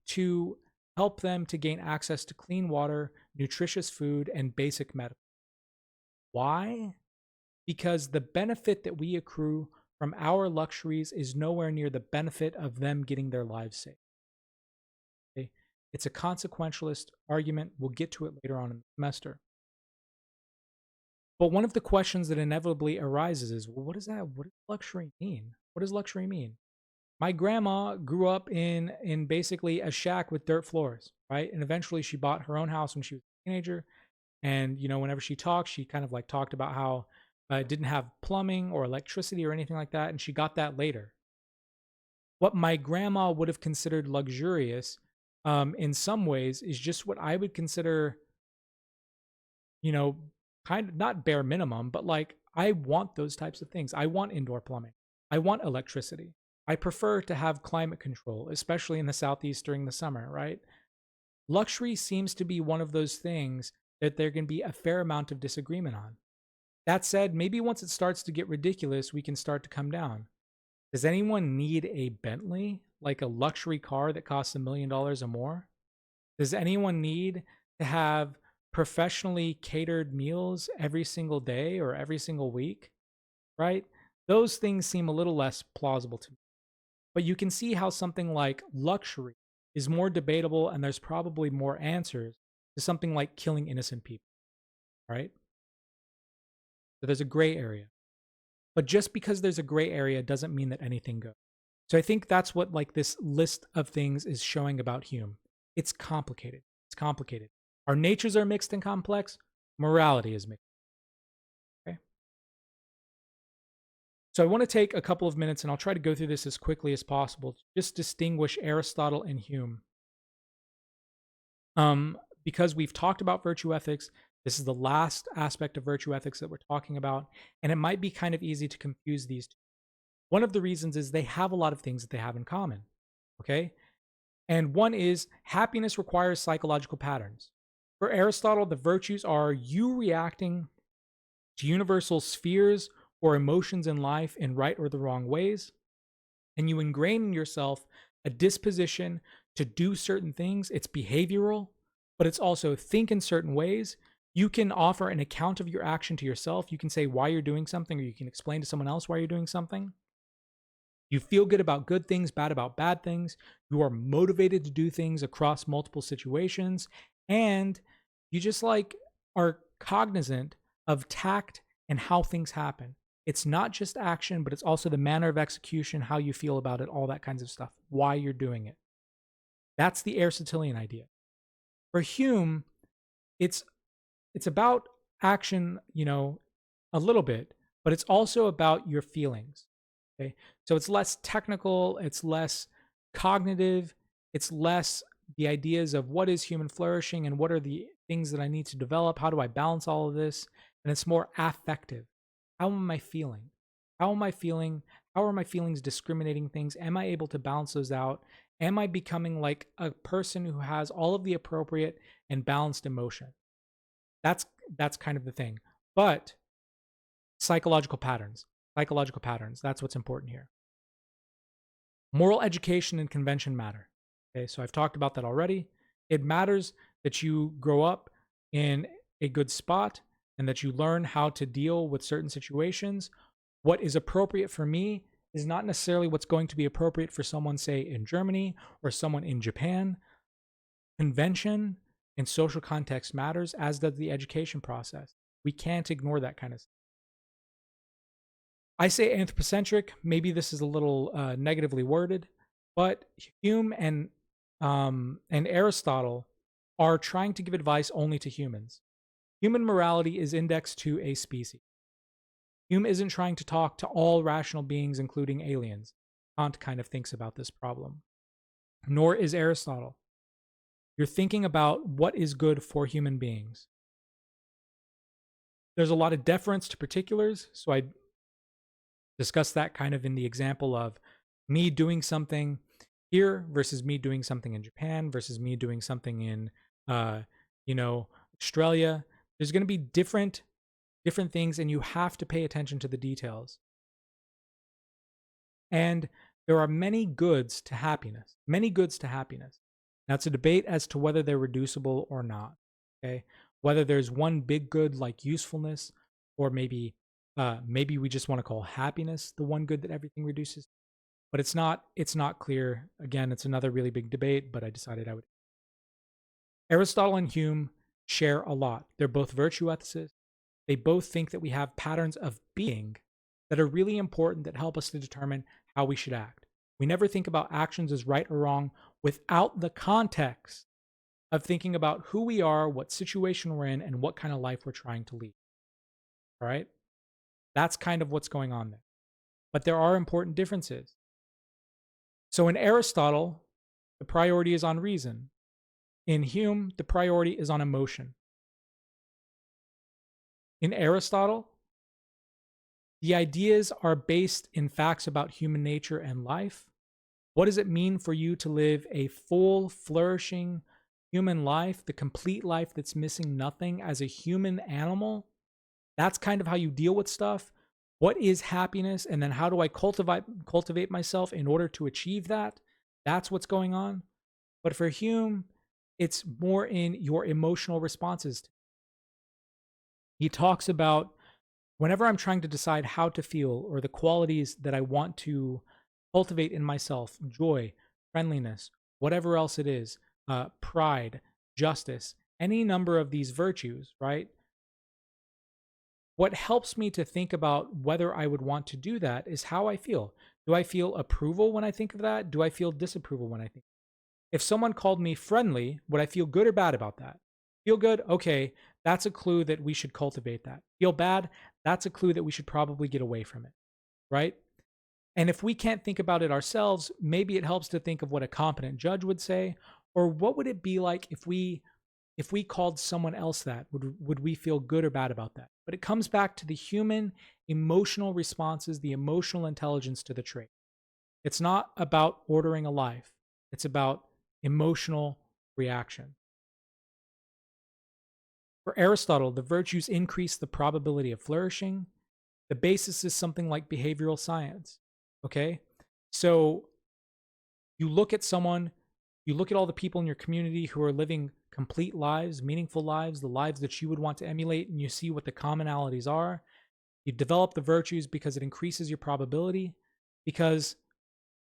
to help them to gain access to clean water, nutritious food, and basic medical. Why? Because the benefit that we accrue from our luxuries is nowhere near the benefit of them getting their lives saved. Okay? It's a consequentialist argument. We'll get to it later on in the semester. But one of the questions that inevitably arises is, well, what does luxury mean? What does luxury mean? My grandma grew up in basically a shack with dirt floors, right? And eventually she bought her own house when she was a teenager. And, whenever she talked, she kind of like talked about how it didn't have plumbing or electricity or anything like that. And she got that later. What my grandma would have considered luxurious in some ways is just what I would consider, kind of not bare minimum, but like I want those types of things. I want indoor plumbing. I want electricity. I prefer to have climate control, especially in the Southeast during the summer, right? Luxury seems to be one of those things that there can be a fair amount of disagreement on. That said, maybe once it starts to get ridiculous, we can start to come down. Does anyone need a Bentley, like a luxury car that costs $1 million or more? Does anyone need to have professionally catered meals every single day or every single week? Right? Those things seem a little less plausible to me. But you can see how something like luxury is more debatable, and there's probably more answers to something like killing innocent people, right? So there's a gray area. But just because there's a gray area doesn't mean that anything goes. So I think that's what like this list of things is showing about Hume. It's complicated. It's complicated. Our natures are mixed and complex. Morality is mixed. Okay. So I want to take a couple of minutes and I'll try to go through this as quickly as possible to just distinguish Aristotle and Hume. Because we've talked about virtue ethics, this is the last aspect of virtue ethics that we're talking about, and it might be kind of easy to confuse these two. One of the reasons is they have a lot of things that they have in common. Okay. And one is happiness requires psychological patterns. For Aristotle, the virtues are you reacting to universal spheres or emotions in life in right or the wrong ways, and you ingrain in yourself a disposition to do certain things. It's behavioral, but it's also think in certain ways. You can offer an account of your action to yourself. You can say why you're doing something, or you can explain to someone else why you're doing something. You feel good about good things, bad about bad things. You are motivated to do things across multiple situations. And you just like are cognizant of tact and how things happen. It's not just action, but it's also the manner of execution, how you feel about it, all that kinds of stuff, why you're doing it. That's the Aristotelian idea. For Hume, it's about action, a little bit, but it's also about your feelings. Okay. So it's less technical, it's less cognitive, it's less the ideas of what is human flourishing and what are the things that I need to develop, how do I balance all of this, and it's more affective. How am I feeling? How am I feeling? How are my feelings discriminating things? Am I able to balance those out? Am I becoming like a person who has all of the appropriate and balanced emotion? That's kind of the thing. But psychological patterns, that's what's important here. Moral education and convention matter. Okay, so I've talked about that already. It matters that you grow up in a good spot and that you learn how to deal with certain situations. What is appropriate for me is not necessarily what's going to be appropriate for someone, say, in Germany or someone in Japan. Convention and social context matters, as does the education process. We can't ignore that kind of stuff. I say anthropocentric. Maybe this is a little negatively worded, but Hume and Aristotle are trying to give advice only to humans. Human morality is indexed to a species. Hume isn't trying to talk to all rational beings, including aliens. Kant kind of thinks about this problem. Nor is Aristotle. You're thinking about what is good for human beings. There's a lot of deference to particulars, so I discuss that kind of in the example of me doing something here versus me doing something in Japan versus me doing something in, Australia. There's going to be different things, and you have to pay attention to the details. And there are many goods to happiness. Many goods to happiness. Now, it's a debate as to whether they're reducible or not. Okay, whether there's one big good like usefulness, or maybe we just want to call happiness the one good that everything reduces. But it's not clear. Again, it's another really big debate, but I decided I would. Aristotle and Hume share a lot. They're both virtue ethicists. They both think that we have patterns of being that are really important that help us to determine how we should act. We never think about actions as right or wrong without the context of thinking about who we are, what situation we're in, and what kind of life we're trying to lead. All right? That's kind of what's going on there. But there are important differences. So in Aristotle, the priority is on reason. In Hume, the priority is on emotion. In Aristotle, the ideas are based in facts about human nature and life. What does it mean for you to live a full, flourishing human life, the complete life that's missing nothing as a human animal? That's kind of how you deal with stuff. What is happiness? And then how do I cultivate myself in order to achieve that? That's what's going on. But for Hume, it's more in your emotional responses. He talks about whenever I'm trying to decide how to feel or the qualities that I want to cultivate in myself, joy, friendliness, whatever else it is, pride, justice, any number of these virtues, right? What helps me to think about whether I would want to do that is how I feel. Do I feel approval when I think of that? Do I feel disapproval when I think? If someone called me friendly, would I feel good or bad about that? Feel good? Okay, that's a clue that we should cultivate that. Feel bad? That's a clue that we should probably get away from it, right? And if we can't think about it ourselves, maybe it helps to think of what a competent judge would say, or what would it be like if we called someone else that? Would we feel good or bad about that? But it comes back to the human emotional responses, the emotional intelligence to the trait. It's not about ordering a life. It's about emotional reaction. For Aristotle, the virtues increase the probability of flourishing. The basis is something like behavioral science. Okay? So you look at someone, you look at all the people in your community who are living complete lives, meaningful lives, the lives that you would want to emulate, and you see what the commonalities are. You develop the virtues because it increases your probability. Because,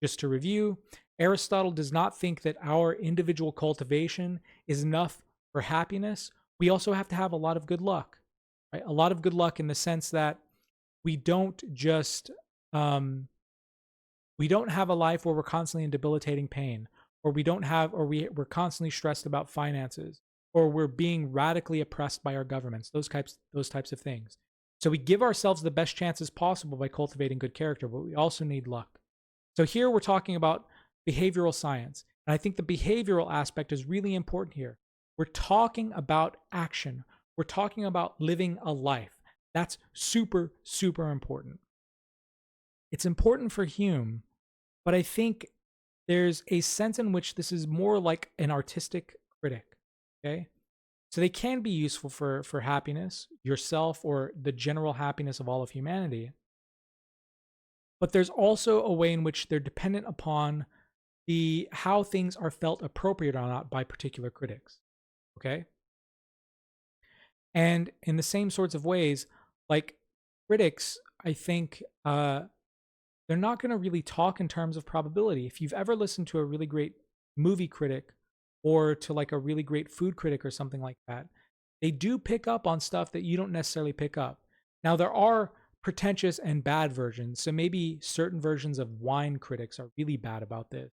just to review, Aristotle does not think that our individual cultivation is enough for happiness. We also have to have a lot of good luck, right? A lot of good luck in the sense that we don't just we don't have a life where we're constantly in debilitating pain, or we don't have, or we're constantly stressed about finances, or we're being radically oppressed by our governments. Those types of things. So we give ourselves the best chances possible by cultivating good character, but we also need luck. So here we're talking about behavioral science. And I think the behavioral aspect is really important here. We're talking about action. We're talking about living a life. That's super, super important. It's important for Hume, but I think there's a sense in which this is more like an artistic critic. Okay. So they can be useful for happiness, yourself, or the general happiness of all of humanity. But there's also a way in which they're dependent upon the how things are felt appropriate or not by particular critics. Okay. And in the same sorts of ways, like critics, I think they're not going to really talk in terms of probability. If you've ever listened to a really great movie critic or to like a really great food critic or something like that, they do pick up on stuff that you don't necessarily pick up. Now, there are pretentious and bad versions. So maybe certain versions of wine critics are really bad about this.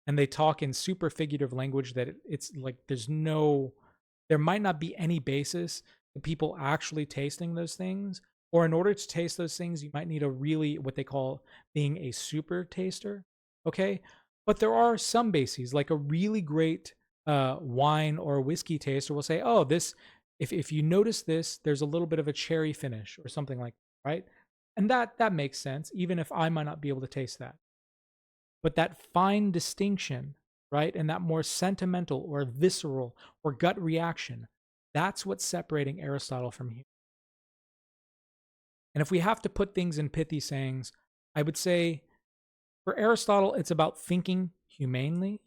And they talk in super figurative language that it's like there might not be any basis to people actually tasting those things. Or in order to taste those things, you might need a really, what they call being a super taster. Okay. But there are some bases, like a really great wine or whiskey taster will say, oh, if you notice this, there's a little bit of a cherry finish or something like that, right? And that makes sense, even if I might not be able to taste that. But that fine distinction, right? And that more sentimental or visceral or gut reaction, that's what's separating Aristotle from Hume. And if we have to put things in pithy sayings, I would say for Aristotle, it's about thinking humanely.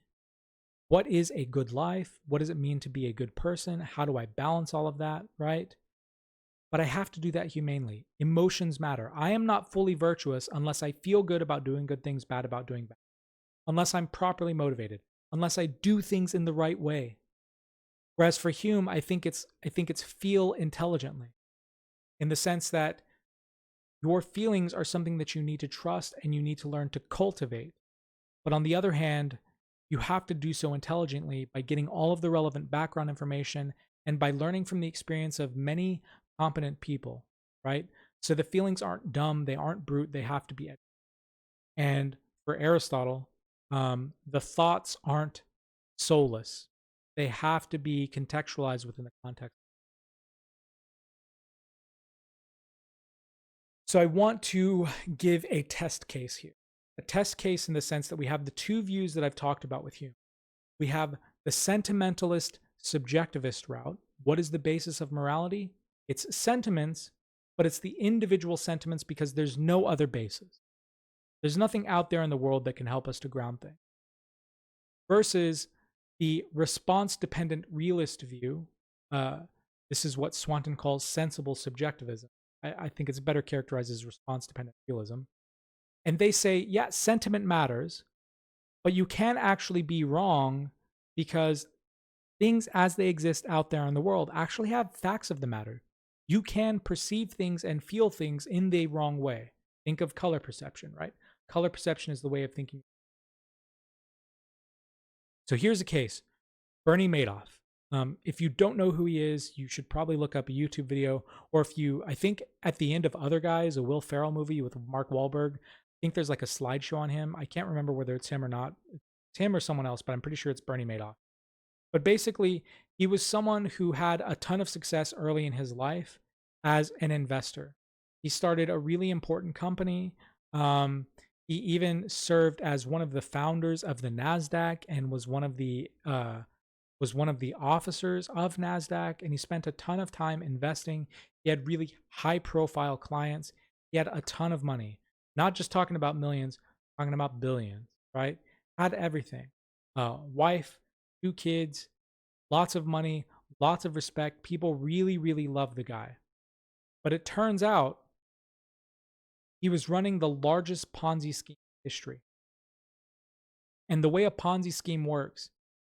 What is a good life? What does it mean to be a good person? How do I balance all of that, right? But I have to do that humanely. Emotions matter. I am not fully virtuous unless I feel good about doing good things, bad about doing bad. Unless I'm properly motivated, unless I do things in the right way. Whereas for Hume, I think it's feel intelligently, in the sense that your feelings are something that you need to trust and you need to learn to cultivate. But on the other hand, you have to do so intelligently by getting all of the relevant background information and by learning from the experience of many competent people, right? So the feelings aren't dumb, they aren't brute, they have to be educated. And for Aristotle, the thoughts aren't soulless. They have to be contextualized within the context. So I want to give a test case here. A test case in the sense that we have the two views that I've talked about with Hume. We have the sentimentalist subjectivist route. What is the basis of morality? It's sentiments, but it's the individual sentiments because there's no other basis. There's nothing out there in the world that can help us to ground things. Versus the response-dependent realist view. This is what Swanton calls sensible subjectivism. I think it's better characterized as response-dependent realism. And they say, yeah, sentiment matters, but you can actually be wrong because things as they exist out there in the world actually have facts of the matter. You can perceive things and feel things in the wrong way. Think of color perception, right? Color perception is the way of thinking. So here's a case. Bernie Madoff. If you don't know who he is, you should probably look up a YouTube video. Or if you, I think at the end of Other Guys, a Will Ferrell movie with Mark Wahlberg, I think there's like a slideshow on him. I can't remember whether it's him or not. It's him or someone else, but I'm pretty sure it's Bernie Madoff. But basically, he was someone who had a ton of success early in his life as an investor. He started a really important company. He even served as one of the founders of the Nasdaq and was one of the officers of Nasdaq. And he spent a ton of time investing. He had really high profile clients. He had a ton of money, not just talking about millions, talking about billions, right? Had everything. Wife, 2 kids, lots of money, lots of respect. People really, really love the guy. But it turns out he was running the largest Ponzi scheme in history. And the way a Ponzi scheme works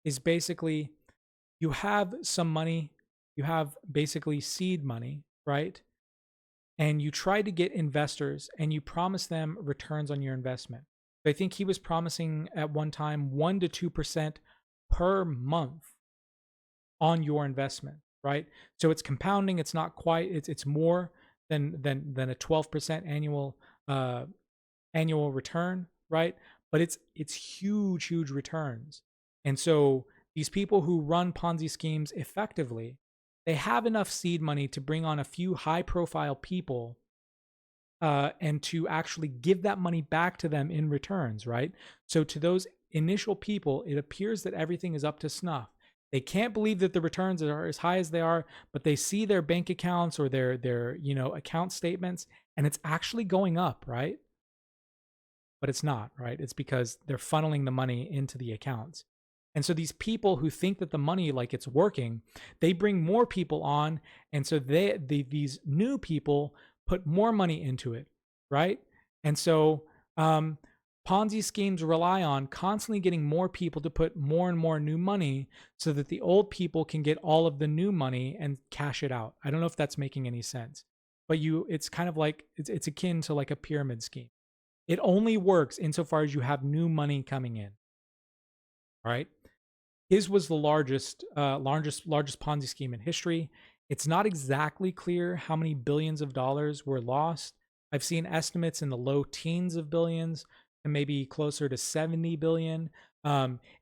is basically you have some money, you have basically seed money, right? And you try to get investors and you promise them returns on your investment. I think he was promising at one time 1 to 2% per month on your investment, right? So it's compounding. It's not quite. It's more than a 12% annual return, right? But it's huge returns. And so these people who run Ponzi schemes effectively, they have enough seed money to bring on a few high profile people and to actually give that money back to them in returns, right? So to those initial people, it appears that everything is up to snuff. They can't believe that the returns are as high as they are, but they see their bank accounts or their account statements, and it's actually going up, right? But it's not, right? It's because they're funneling the money into the accounts. And so these people who think that the money, like it's working, they bring more people on, and so these new people put more money into it, right? And so Ponzi schemes rely on constantly getting more people to put more and more new money so that the old people can get all of the new money and cash it out. I don't know if that's making any sense, but it's kind of like it's akin to like a pyramid scheme. It only works insofar as you have new money coming in. All right. His was the largest Ponzi scheme in history. It's not exactly clear how many billions of dollars were lost. I've seen estimates in the low teens of billions and maybe closer to 70 billion.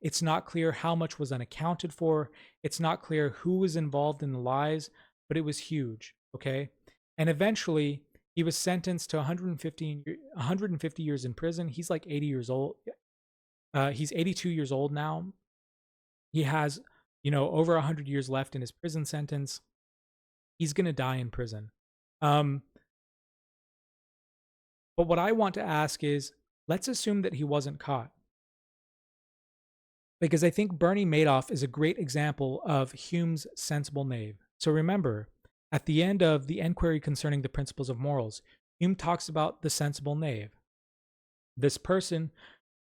It's not clear how much was unaccounted for. It's not clear who was involved in the lies, but it was huge. Okay. And eventually he was sentenced to 150 years in prison. He's like 80 years old. He's 82 years old now. He has, over 100 years left in his prison sentence. He's going to die in prison. But what I want to ask is, let's assume that he wasn't caught. Because I think Bernie Madoff is a great example of Hume's sensible knave. So remember, at the end of the Enquiry Concerning the Principles of Morals, Hume talks about the sensible knave. This person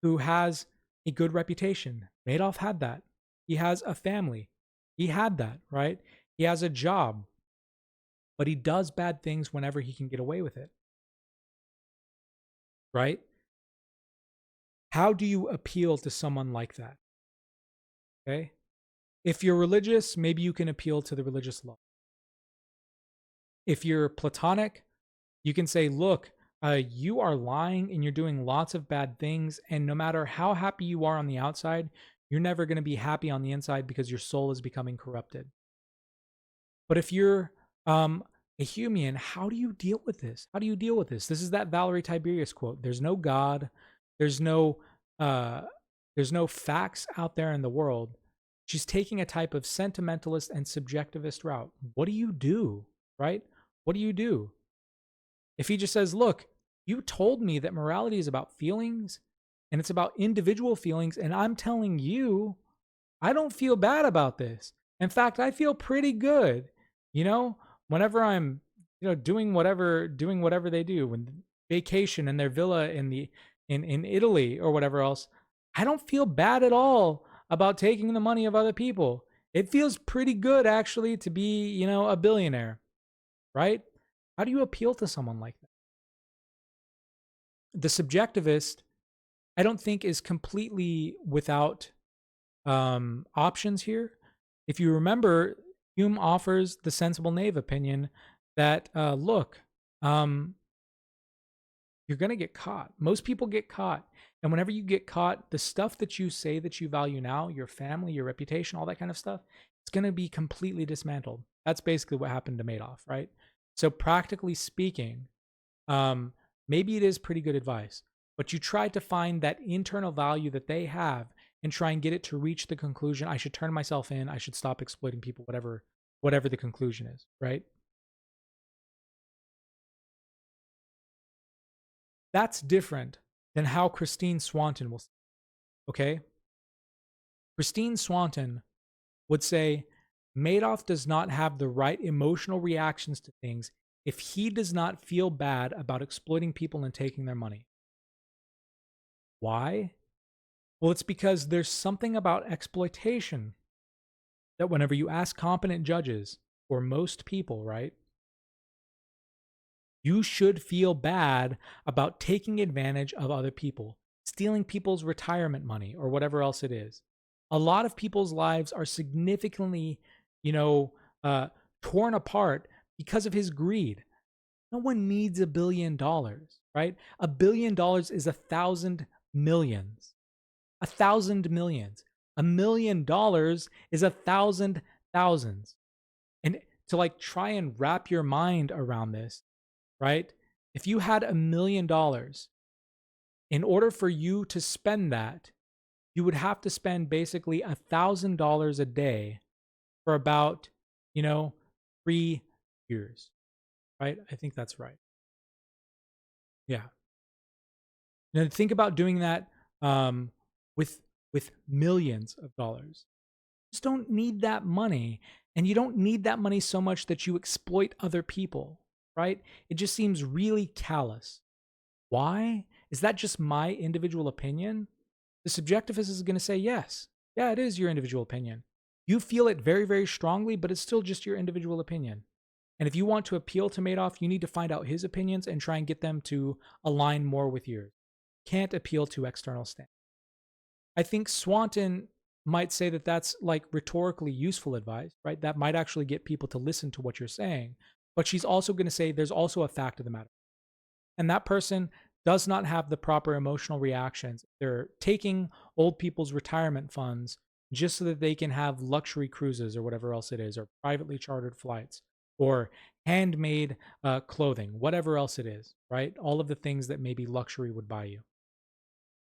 who has a good reputation. Madoff had that. He has a family. He had that, right? He has a job. But he does bad things whenever he can get away with it. Right? How do you appeal to someone like that? Okay? If you're religious, maybe you can appeal to the religious law. If you're Platonic, you can say, look, you are lying and you're doing lots of bad things. And no matter how happy you are on the outside, you're never going to be happy on the inside because your soul is becoming corrupted. But if you're a Humean, how do you deal with this? How do you deal with this? This is that Valerie Tiberius quote. There's no God. There's no facts out there in the world. She's taking a type of sentimentalist and subjectivist route. What do you do, right? What do you do? If he just says, look, you told me that morality is about feelings and it's about individual feelings, and I'm telling you, I don't feel bad about this. In fact, I feel pretty good. Whenever I'm, doing whatever they do, when vacation in their villa in Italy or whatever else, I don't feel bad at all about taking the money of other people. It feels pretty good actually to be, a billionaire, right? How do you appeal to someone like that? the subjectivist, I don't think, is completely without options here. If you remember, Hume offers the sensible knave opinion that look, you're going to get caught. Most people get caught. And whenever you get caught, the stuff that you say that you value now, your family, your reputation, all that kind of stuff, it's going to be completely dismantled. That's basically what happened to Madoff, right? So practically speaking, maybe it is pretty good advice, but you try to find that internal value that they have and try and get it to reach the conclusion, I should turn myself in, I should stop exploiting people, whatever the conclusion is, right? That's different than how Christine Swanton will say, okay? Christine Swanton would say Madoff does not have the right emotional reactions to things if he does not feel bad about exploiting people and taking their money. Why? Well, it's because there's something about exploitation that whenever you ask competent judges, or most people, right, you should feel bad about taking advantage of other people, stealing people's retirement money or whatever else it is. A lot of people's lives are significantly, torn apart because of his greed. No one needs $1 billion, right? $1 billion is 1,000 millions. 1,000 millions. $1 million is 1,000 thousands. And to like try and wrap your mind around this, right? If you had $1 million, in order for you to spend that, you would have to spend basically $1,000 a day for about, 3 years, right? I think that's right. Yeah. Now think about doing that with millions of dollars. You just don't need that money, and you don't need that money so much that you exploit other people, right? It just seems really callous. Why? Is that just my individual opinion? The subjectivist is going to say yes. Yeah, it is your individual opinion. You feel it very, very strongly, but it's still just your individual opinion. And if you want to appeal to Madoff, you need to find out his opinions and try and get them to align more with yours. Can't appeal to external standards. I think Swanton might say that that's like rhetorically useful advice, right? That might actually get people to listen to what you're saying. But she's also going to say there's also a fact of the matter. And that person does not have the proper emotional reactions. They're taking old people's retirement funds just so that they can have luxury cruises or whatever else it is, or privately chartered flights, or handmade clothing, whatever else it is, right? All of the things that maybe luxury would buy you.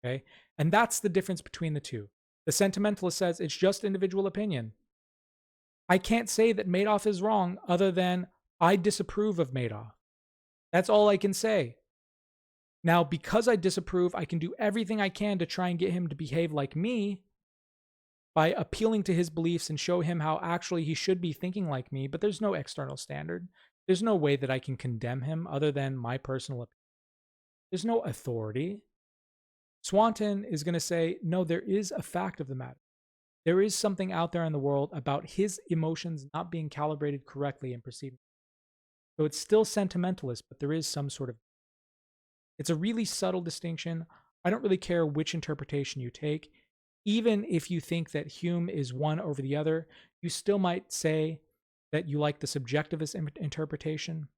Okay. And that's the difference between the two. The sentimentalist says it's just individual opinion. I can't say that Madoff is wrong other than I disapprove of Madoff. That's all I can say. Now, because I disapprove, I can do everything I can to try and get him to behave like me by appealing to his beliefs and show him how actually he should be thinking like me, but there's no external standard. There's no way that I can condemn him other than my personal opinion. There's no authority. Swanton is going to say, no, there is a fact of the matter. There is something out there in the world about his emotions not being calibrated correctly and perceived. So it's still sentimentalist, but there is some sort of. It's a really subtle distinction. I don't really care which interpretation you take. Even if you think that Hume is one over the other, you still might say that you like the subjectivist interpretation.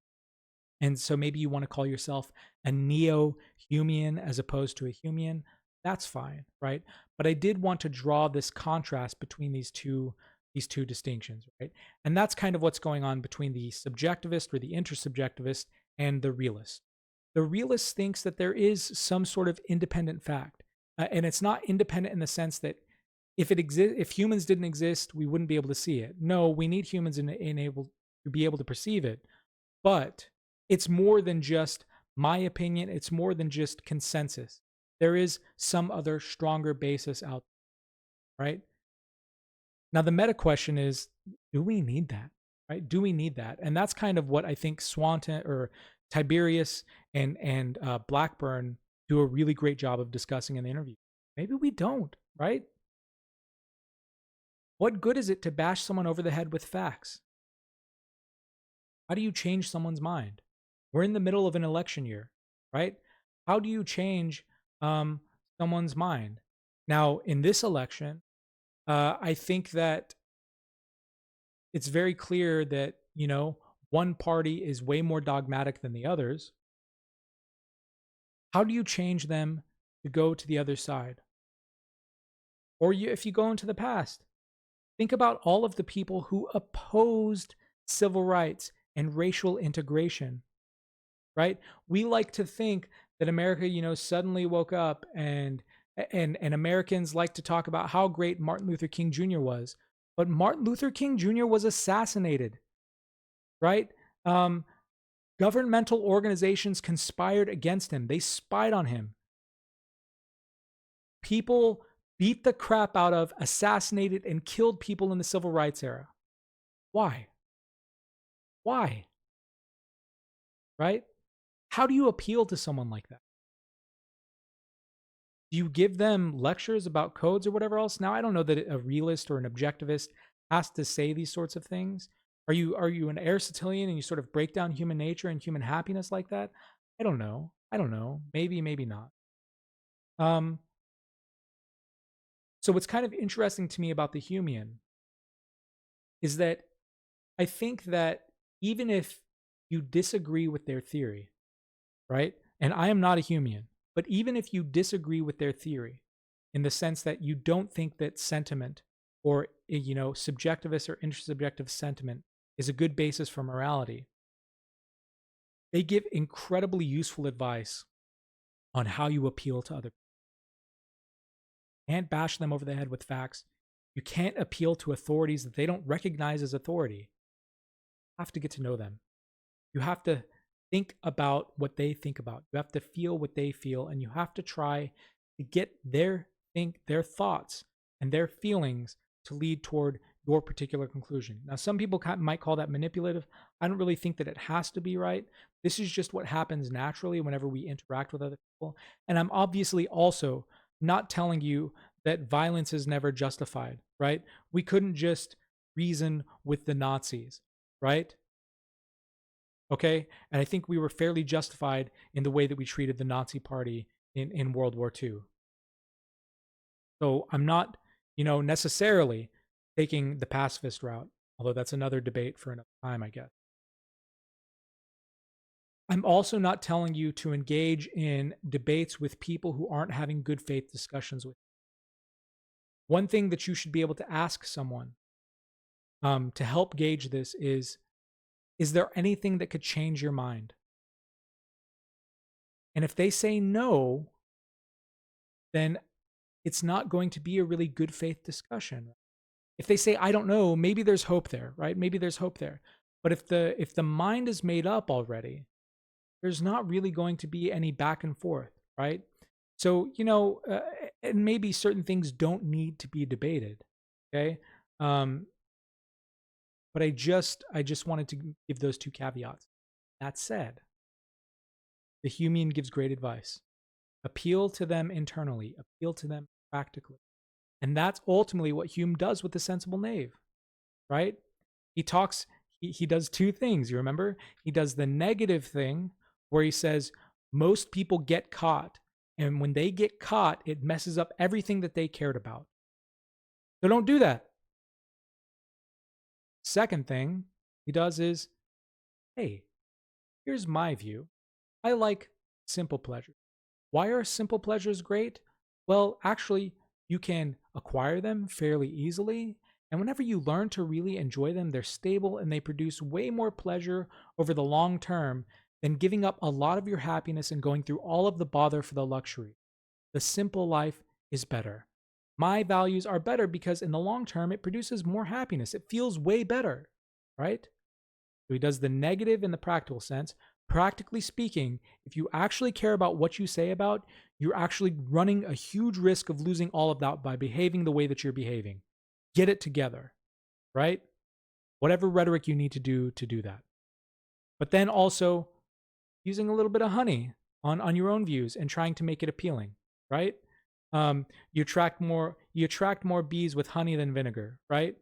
And so maybe you want to call yourself a neo-Humean as opposed to a Humean. That's fine, right? But I did want to draw this contrast between these two distinctions, right? And that's kind of what's going on between the subjectivist or the intersubjectivist and the realist. The realist thinks that there is some sort of independent fact, and it's not independent in the sense that if humans didn't exist, we wouldn't be able to see it. No, we need humans to be able to perceive it, but it's more than just my opinion. It's more than just consensus. There is some other stronger basis out there, right? Now, the meta question is, do we need that, right? Do we need that? And that's kind of what I think Swanton or Tiberius and Blackburn do a really great job of discussing in the interview. Maybe we don't, right? What good is it to bash someone over the head with facts? How do you change someone's mind? We're in the middle of an election year, right? How do you change someone's mind? Now, in this election, I think that it's very clear that, one party is way more dogmatic than the others. How do you change them to go to the other side? Or if you go into the past, think about all of the people who opposed civil rights and racial integration, right? We like to think that America, suddenly woke up and Americans like to talk about how great Martin Luther King Jr. was. But Martin Luther King Jr. was assassinated, right? Governmental organizations conspired against him. They spied on him. People beat the crap out of, assassinated, and killed people in the civil rights era. Why? Why? Right? How do you appeal to someone like that? Do you give them lectures about codes or whatever else? Now, I don't know that a realist or an objectivist has to say these sorts of things. Are you an Aristotelian and you sort of break down human nature and human happiness like that? I don't know. Maybe, maybe not. So what's kind of interesting to me about the Humean is that I think that even if you disagree with their theory, right? And I am not a Humean, but even if you disagree with their theory in the sense that you don't think that sentiment or, subjectivist or intersubjective sentiment is a good basis for morality, they give incredibly useful advice on how you appeal to other people. You can't bash them over the head with facts. You can't appeal to authorities that they don't recognize as authority. You have to get to know them. You have to think about what they think about. You have to feel what they feel, and you have to try to get their thoughts and their feelings to lead toward your particular conclusion. Now, some people might call that manipulative. I don't really think that it has to be right. This is just what happens naturally whenever we interact with other people. And I'm obviously also not telling you that violence is never justified, right? We couldn't just reason with the Nazis, right? Okay. And I think we were fairly justified in the way that we treated the Nazi party in World War II. So I'm not, necessarily taking the pacifist route, although that's another debate for another time, I guess. I'm also not telling you to engage in debates with people who aren't having good faith discussions with you. One thing that you should be able to ask someone to help gauge this is there anything that could change your mind? And if they say no, then it's not going to be a really good faith discussion. If they say, I don't know, maybe there's hope there, right? Maybe there's hope there. But if the mind is made up already, there's not really going to be any back and forth, right? So, and maybe certain things don't need to be debated, okay? But I just wanted to give those two caveats. That said, the Humean gives great advice. Appeal to them internally, appeal to them practically. And that's ultimately what Hume does with the sensible knave, right? He does two things, you remember? He does the negative thing where he says, most people get caught. And when they get caught, it messes up everything that they cared about. So don't do that. Second thing he does is, hey, here's my view. I like simple pleasures. Why are simple pleasures great? Well, actually, you can acquire them fairly easily. And whenever you learn to really enjoy them, they're stable and they produce way more pleasure over the long term than giving up a lot of your happiness and going through all of the bother for the luxury. The simple life is better. My values are better because in the long term, it produces more happiness. It feels way better, right? So he does the negative in the practical sense. Practically speaking, if you actually care about what you say about, you're actually running a huge risk of losing all of that by behaving the way that you're behaving. Get it together, right? Whatever rhetoric you need to do that. But then also using a little bit of honey on your own views and trying to make it appealing, right? You attract more bees with honey than vinegar, right?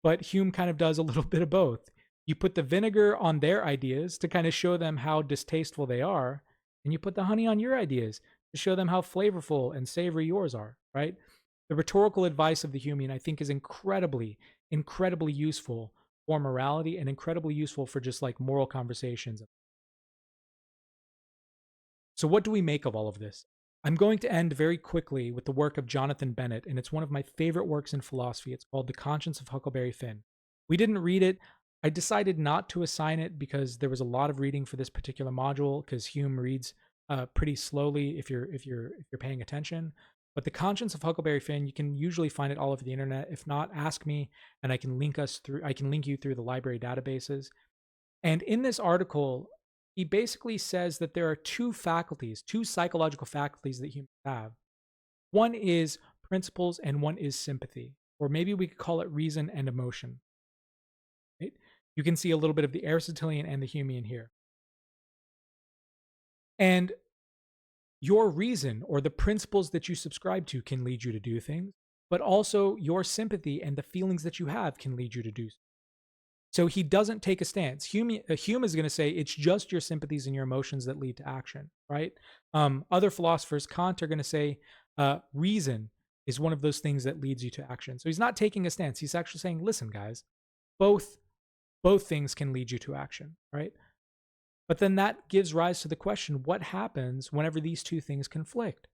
But Hume kind of does a little bit of both. You put the vinegar on their ideas to kind of show them how distasteful they are, and you put the honey on your ideas to show them how flavorful and savory yours are, right? The rhetorical advice of the Humean, I think, is incredibly, incredibly useful for morality and incredibly useful for just like moral conversations. So, what do we make of all of this? I'm going to end very quickly with the work of Jonathan Bennett, and it's one of my favorite works in philosophy. It's called The Conscience of Huckleberry Finn. We didn't read it. I decided not to assign it because there was a lot of reading for this particular module, because Hume reads pretty slowly if you're paying attention. But The Conscience of Huckleberry Finn, you can usually find it all over the internet. If not, ask me, and I can link you through the library databases. And in this article, he basically says that there are two psychological faculties that humans have. One is principles and one is sympathy, or maybe we could call it reason and emotion. Right? You can see a little bit of the Aristotelian and the Humean here. And your reason or the principles that you subscribe to can lead you to do things, but also your sympathy and the feelings that you have can lead you to do. So he doesn't take a stance. Hume is going to say it's just your sympathies and your emotions that lead to action, right? Other philosophers, Kant, are going to say reason is one of those things that leads you to action. So he's not taking a stance. He's actually saying, listen, guys, both things can lead you to action, right? But then that gives rise to the question, what happens whenever these two things conflict?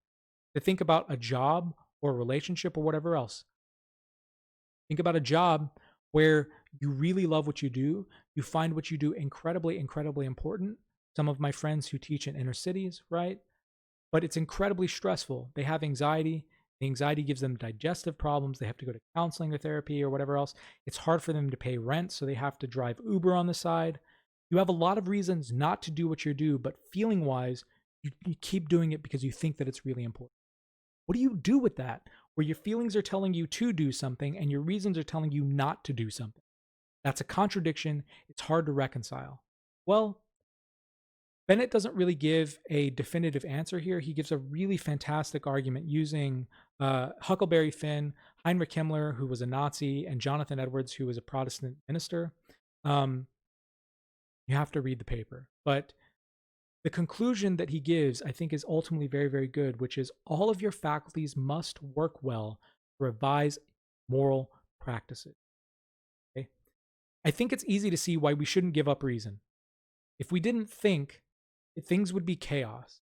To think about a job or a relationship or whatever else. Think about a job where you really love what you do. You find what you do incredibly, incredibly important. Some of my friends who teach in inner cities, right? But it's incredibly stressful. They have anxiety. The anxiety gives them digestive problems. They have to go to counseling or therapy or whatever else. It's hard for them to pay rent, so they have to drive Uber on the side. You have a lot of reasons not to do what you do, but feeling-wise, you keep doing it because you think that it's really important. What do you do with that? Where your feelings are telling you to do something and your reasons are telling you not to do something. That's a contradiction. It's hard to reconcile. Well, Bennett doesn't really give a definitive answer here. He gives a really fantastic argument using Huckleberry Finn, Heinrich Himmler, who was a Nazi, and Jonathan Edwards, who was a Protestant minister. You have to read the paper. But the conclusion that he gives, I think, is ultimately very, very good, which is all of your faculties must work well to revise moral practices. Okay? I think it's easy to see why we shouldn't give up reason. If we didn't think, things would be chaos,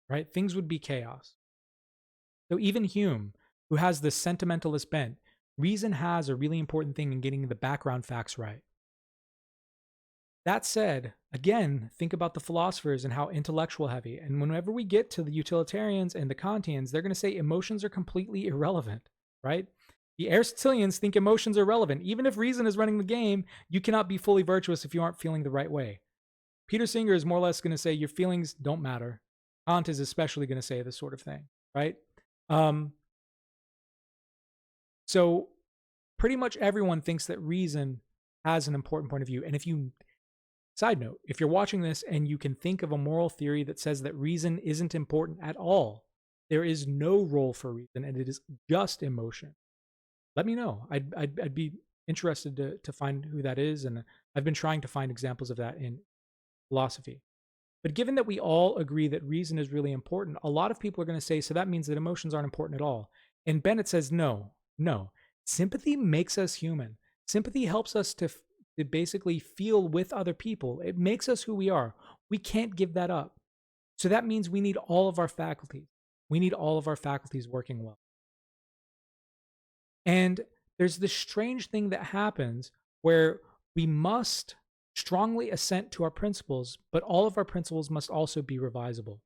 right? Things would be chaos. So even Hume, who has this sentimentalist bent, reason has a really important thing in getting the background facts right. That said, again, think about the philosophers and how intellectual heavy. And whenever we get to the utilitarians and the Kantians, they're going to say emotions are completely irrelevant, right? The Aristotelians think emotions are relevant. Even if reason is running the game, you cannot be fully virtuous if you aren't feeling the right way. Peter Singer is more or less going to say your feelings don't matter. Kant is especially going to say this sort of thing, right? So pretty much everyone thinks that reason has an important point of view. And side note, if you're watching this and you can think of a moral theory that says that reason isn't important at all, there is no role for reason and it is just emotion, let me know. I'd be interested to find who that is. And I've been trying to find examples of that in philosophy. But given that we all agree that reason is really important, a lot of people are going to say, so that means that emotions aren't important at all. And Bennett says, no. Sympathy makes us human. Sympathy helps us to basically feel with other people. It makes us who we are. We can't give that up. So that means we need all of our faculties. We need all of our faculties working well. And there's this strange thing that happens where we must strongly assent to our principles, but all of our principles must also be revisable.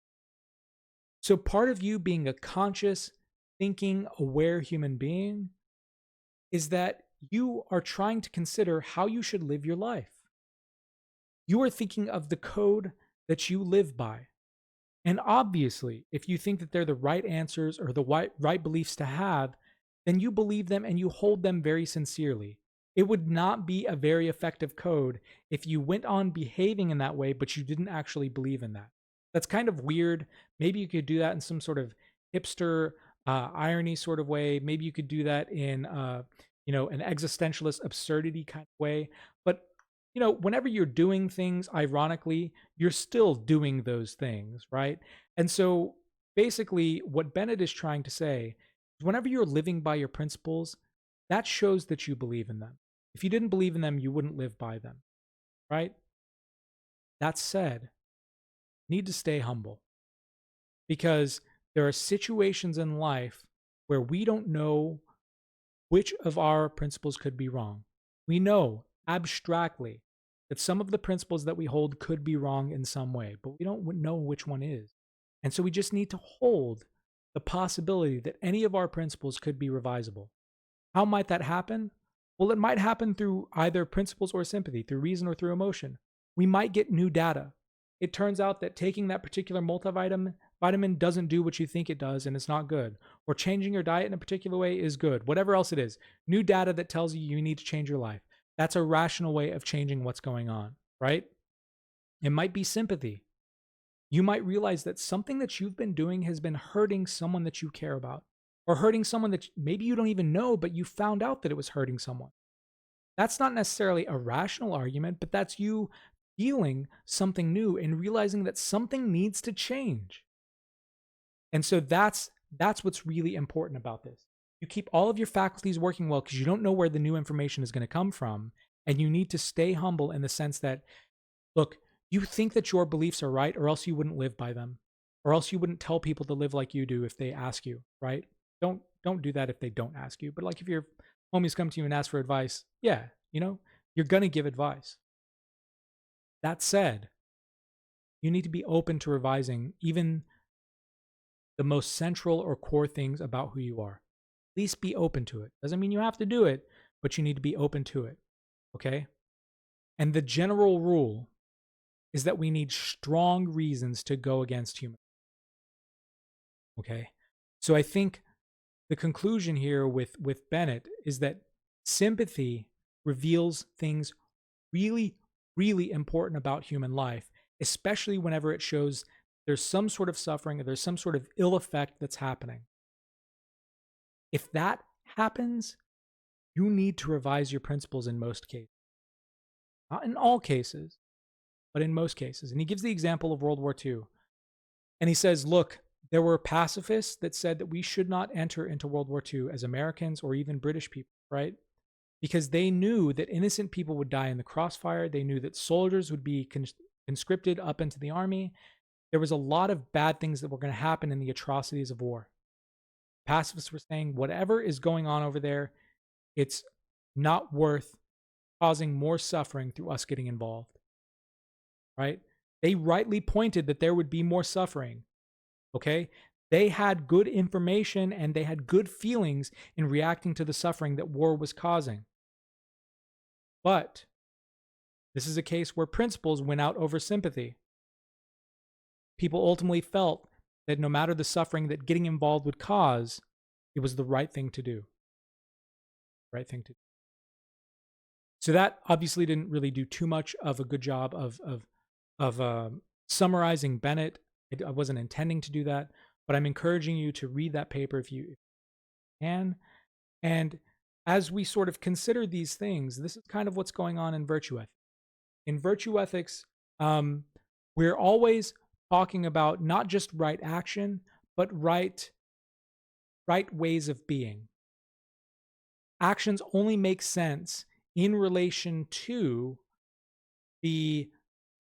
So part of you being a conscious, thinking, aware human being is that you are trying to consider how you should live your life. You are thinking of the code that you live by. And obviously, if you think that they're the right answers or the right beliefs to have, then you believe them and you hold them very sincerely. It would not be a very effective code if you went on behaving in that way, but you didn't actually believe in that. That's kind of weird. Maybe you could do that in some sort of hipster irony sort of way. Maybe you could do that in an existentialist absurdity kind of way. But whenever you're doing things, ironically, you're still doing those things, right? And so basically, what Bennett is trying to say is whenever you're living by your principles, that shows that you believe in them. If you didn't believe in them, you wouldn't live by them, right? That said, you need to stay humble because there are situations in life where we don't know which of our principles could be wrong. We know abstractly that some of the principles that we hold could be wrong in some way, but we don't know which one is. And so we just need to hold the possibility that any of our principles could be revisable. How might that happen? Well, it might happen through either principles or sympathy, through reason or through emotion. We might get new data. It turns out that taking that particular multivitamin doesn't do what you think it does and it's not good. Or changing your diet in a particular way is good. Whatever else it is, new data that tells you you need to change your life. That's a rational way of changing what's going on, right? It might be sympathy. You might realize that something that you've been doing has been hurting someone that you care about, or hurting someone that maybe you don't even know, but you found out that it was hurting someone. That's not necessarily a rational argument, but that's you feeling something new and realizing that something needs to change. And so that's what's really important about this. You keep all of your faculties working well because you don't know where the new information is going to come from, and you need to stay humble in the sense that, look, you think that your beliefs are right, or else you wouldn't live by them, or else you wouldn't tell people to live like you do if they ask you, right? Don't do that if they don't ask you. But like if your homies come to you and ask for advice, yeah, you're gonna give advice. That said, you need to be open to revising even the most central or core things about who you are. At least be open to it. Doesn't mean you have to do it, but you need to be open to it. Okay? And the general rule is that we need strong reasons to go against human. Okay? So I think the conclusion here with Bennett is that sympathy reveals things really, really important about human life, especially whenever it shows there's some sort of suffering or there's some sort of ill effect that's happening. If that happens, you need to revise your principles in most cases. Not in all cases, but in most cases. And he gives the example of World War II. And he says, look, there were pacifists that said that we should not enter into World War II as Americans or even British people, right? Because they knew that innocent people would die in the crossfire. They knew that soldiers would be conscripted up into the army. There was a lot of bad things that were going to happen in the atrocities of war. Pacifists were saying, whatever is going on over there, it's not worth causing more suffering through us getting involved, right? They rightly pointed that there would be more suffering, okay? They had good information and they had good feelings in reacting to the suffering that war was causing. But this is a case where principles went out over sympathy. People ultimately felt that no matter the suffering that getting involved would cause, it was the right thing to do. Right thing to do. So that obviously didn't really do too much of a good job of summarizing Bennett. I wasn't intending to do that, but I'm encouraging you to read that paper if you can. And as we sort of consider these things, this is kind of what's going on in virtue ethics. In virtue ethics, we're always talking about not just right action, but right ways of being. Actions only make sense in relation to the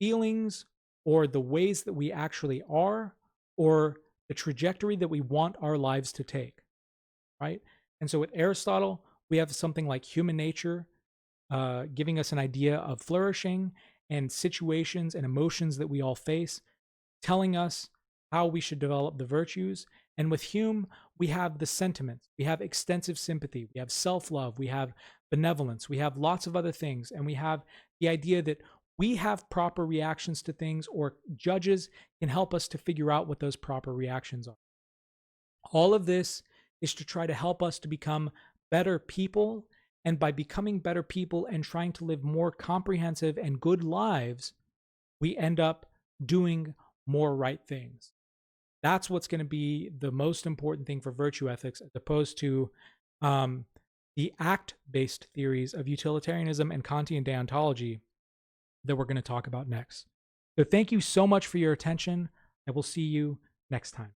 feelings or the ways that we actually are, or the trajectory that we want our lives to take, right? And so with Aristotle, we have something like human nature, giving us an idea of flourishing and situations and emotions that we all face, telling us how we should develop the virtues. And with Hume, we have the sentiments. We have extensive sympathy. We have self-love. We have benevolence. We have lots of other things. And we have the idea that we have proper reactions to things, or judges can help us to figure out what those proper reactions are. All of this is to try to help us to become better people. And by becoming better people and trying to live more comprehensive and good lives, we end up doing more right things. That's what's going to be the most important thing for virtue ethics, as opposed to the act-based theories of utilitarianism and Kantian deontology, that we're going to talk about next. So thank you so much for your attention. I will see you next time.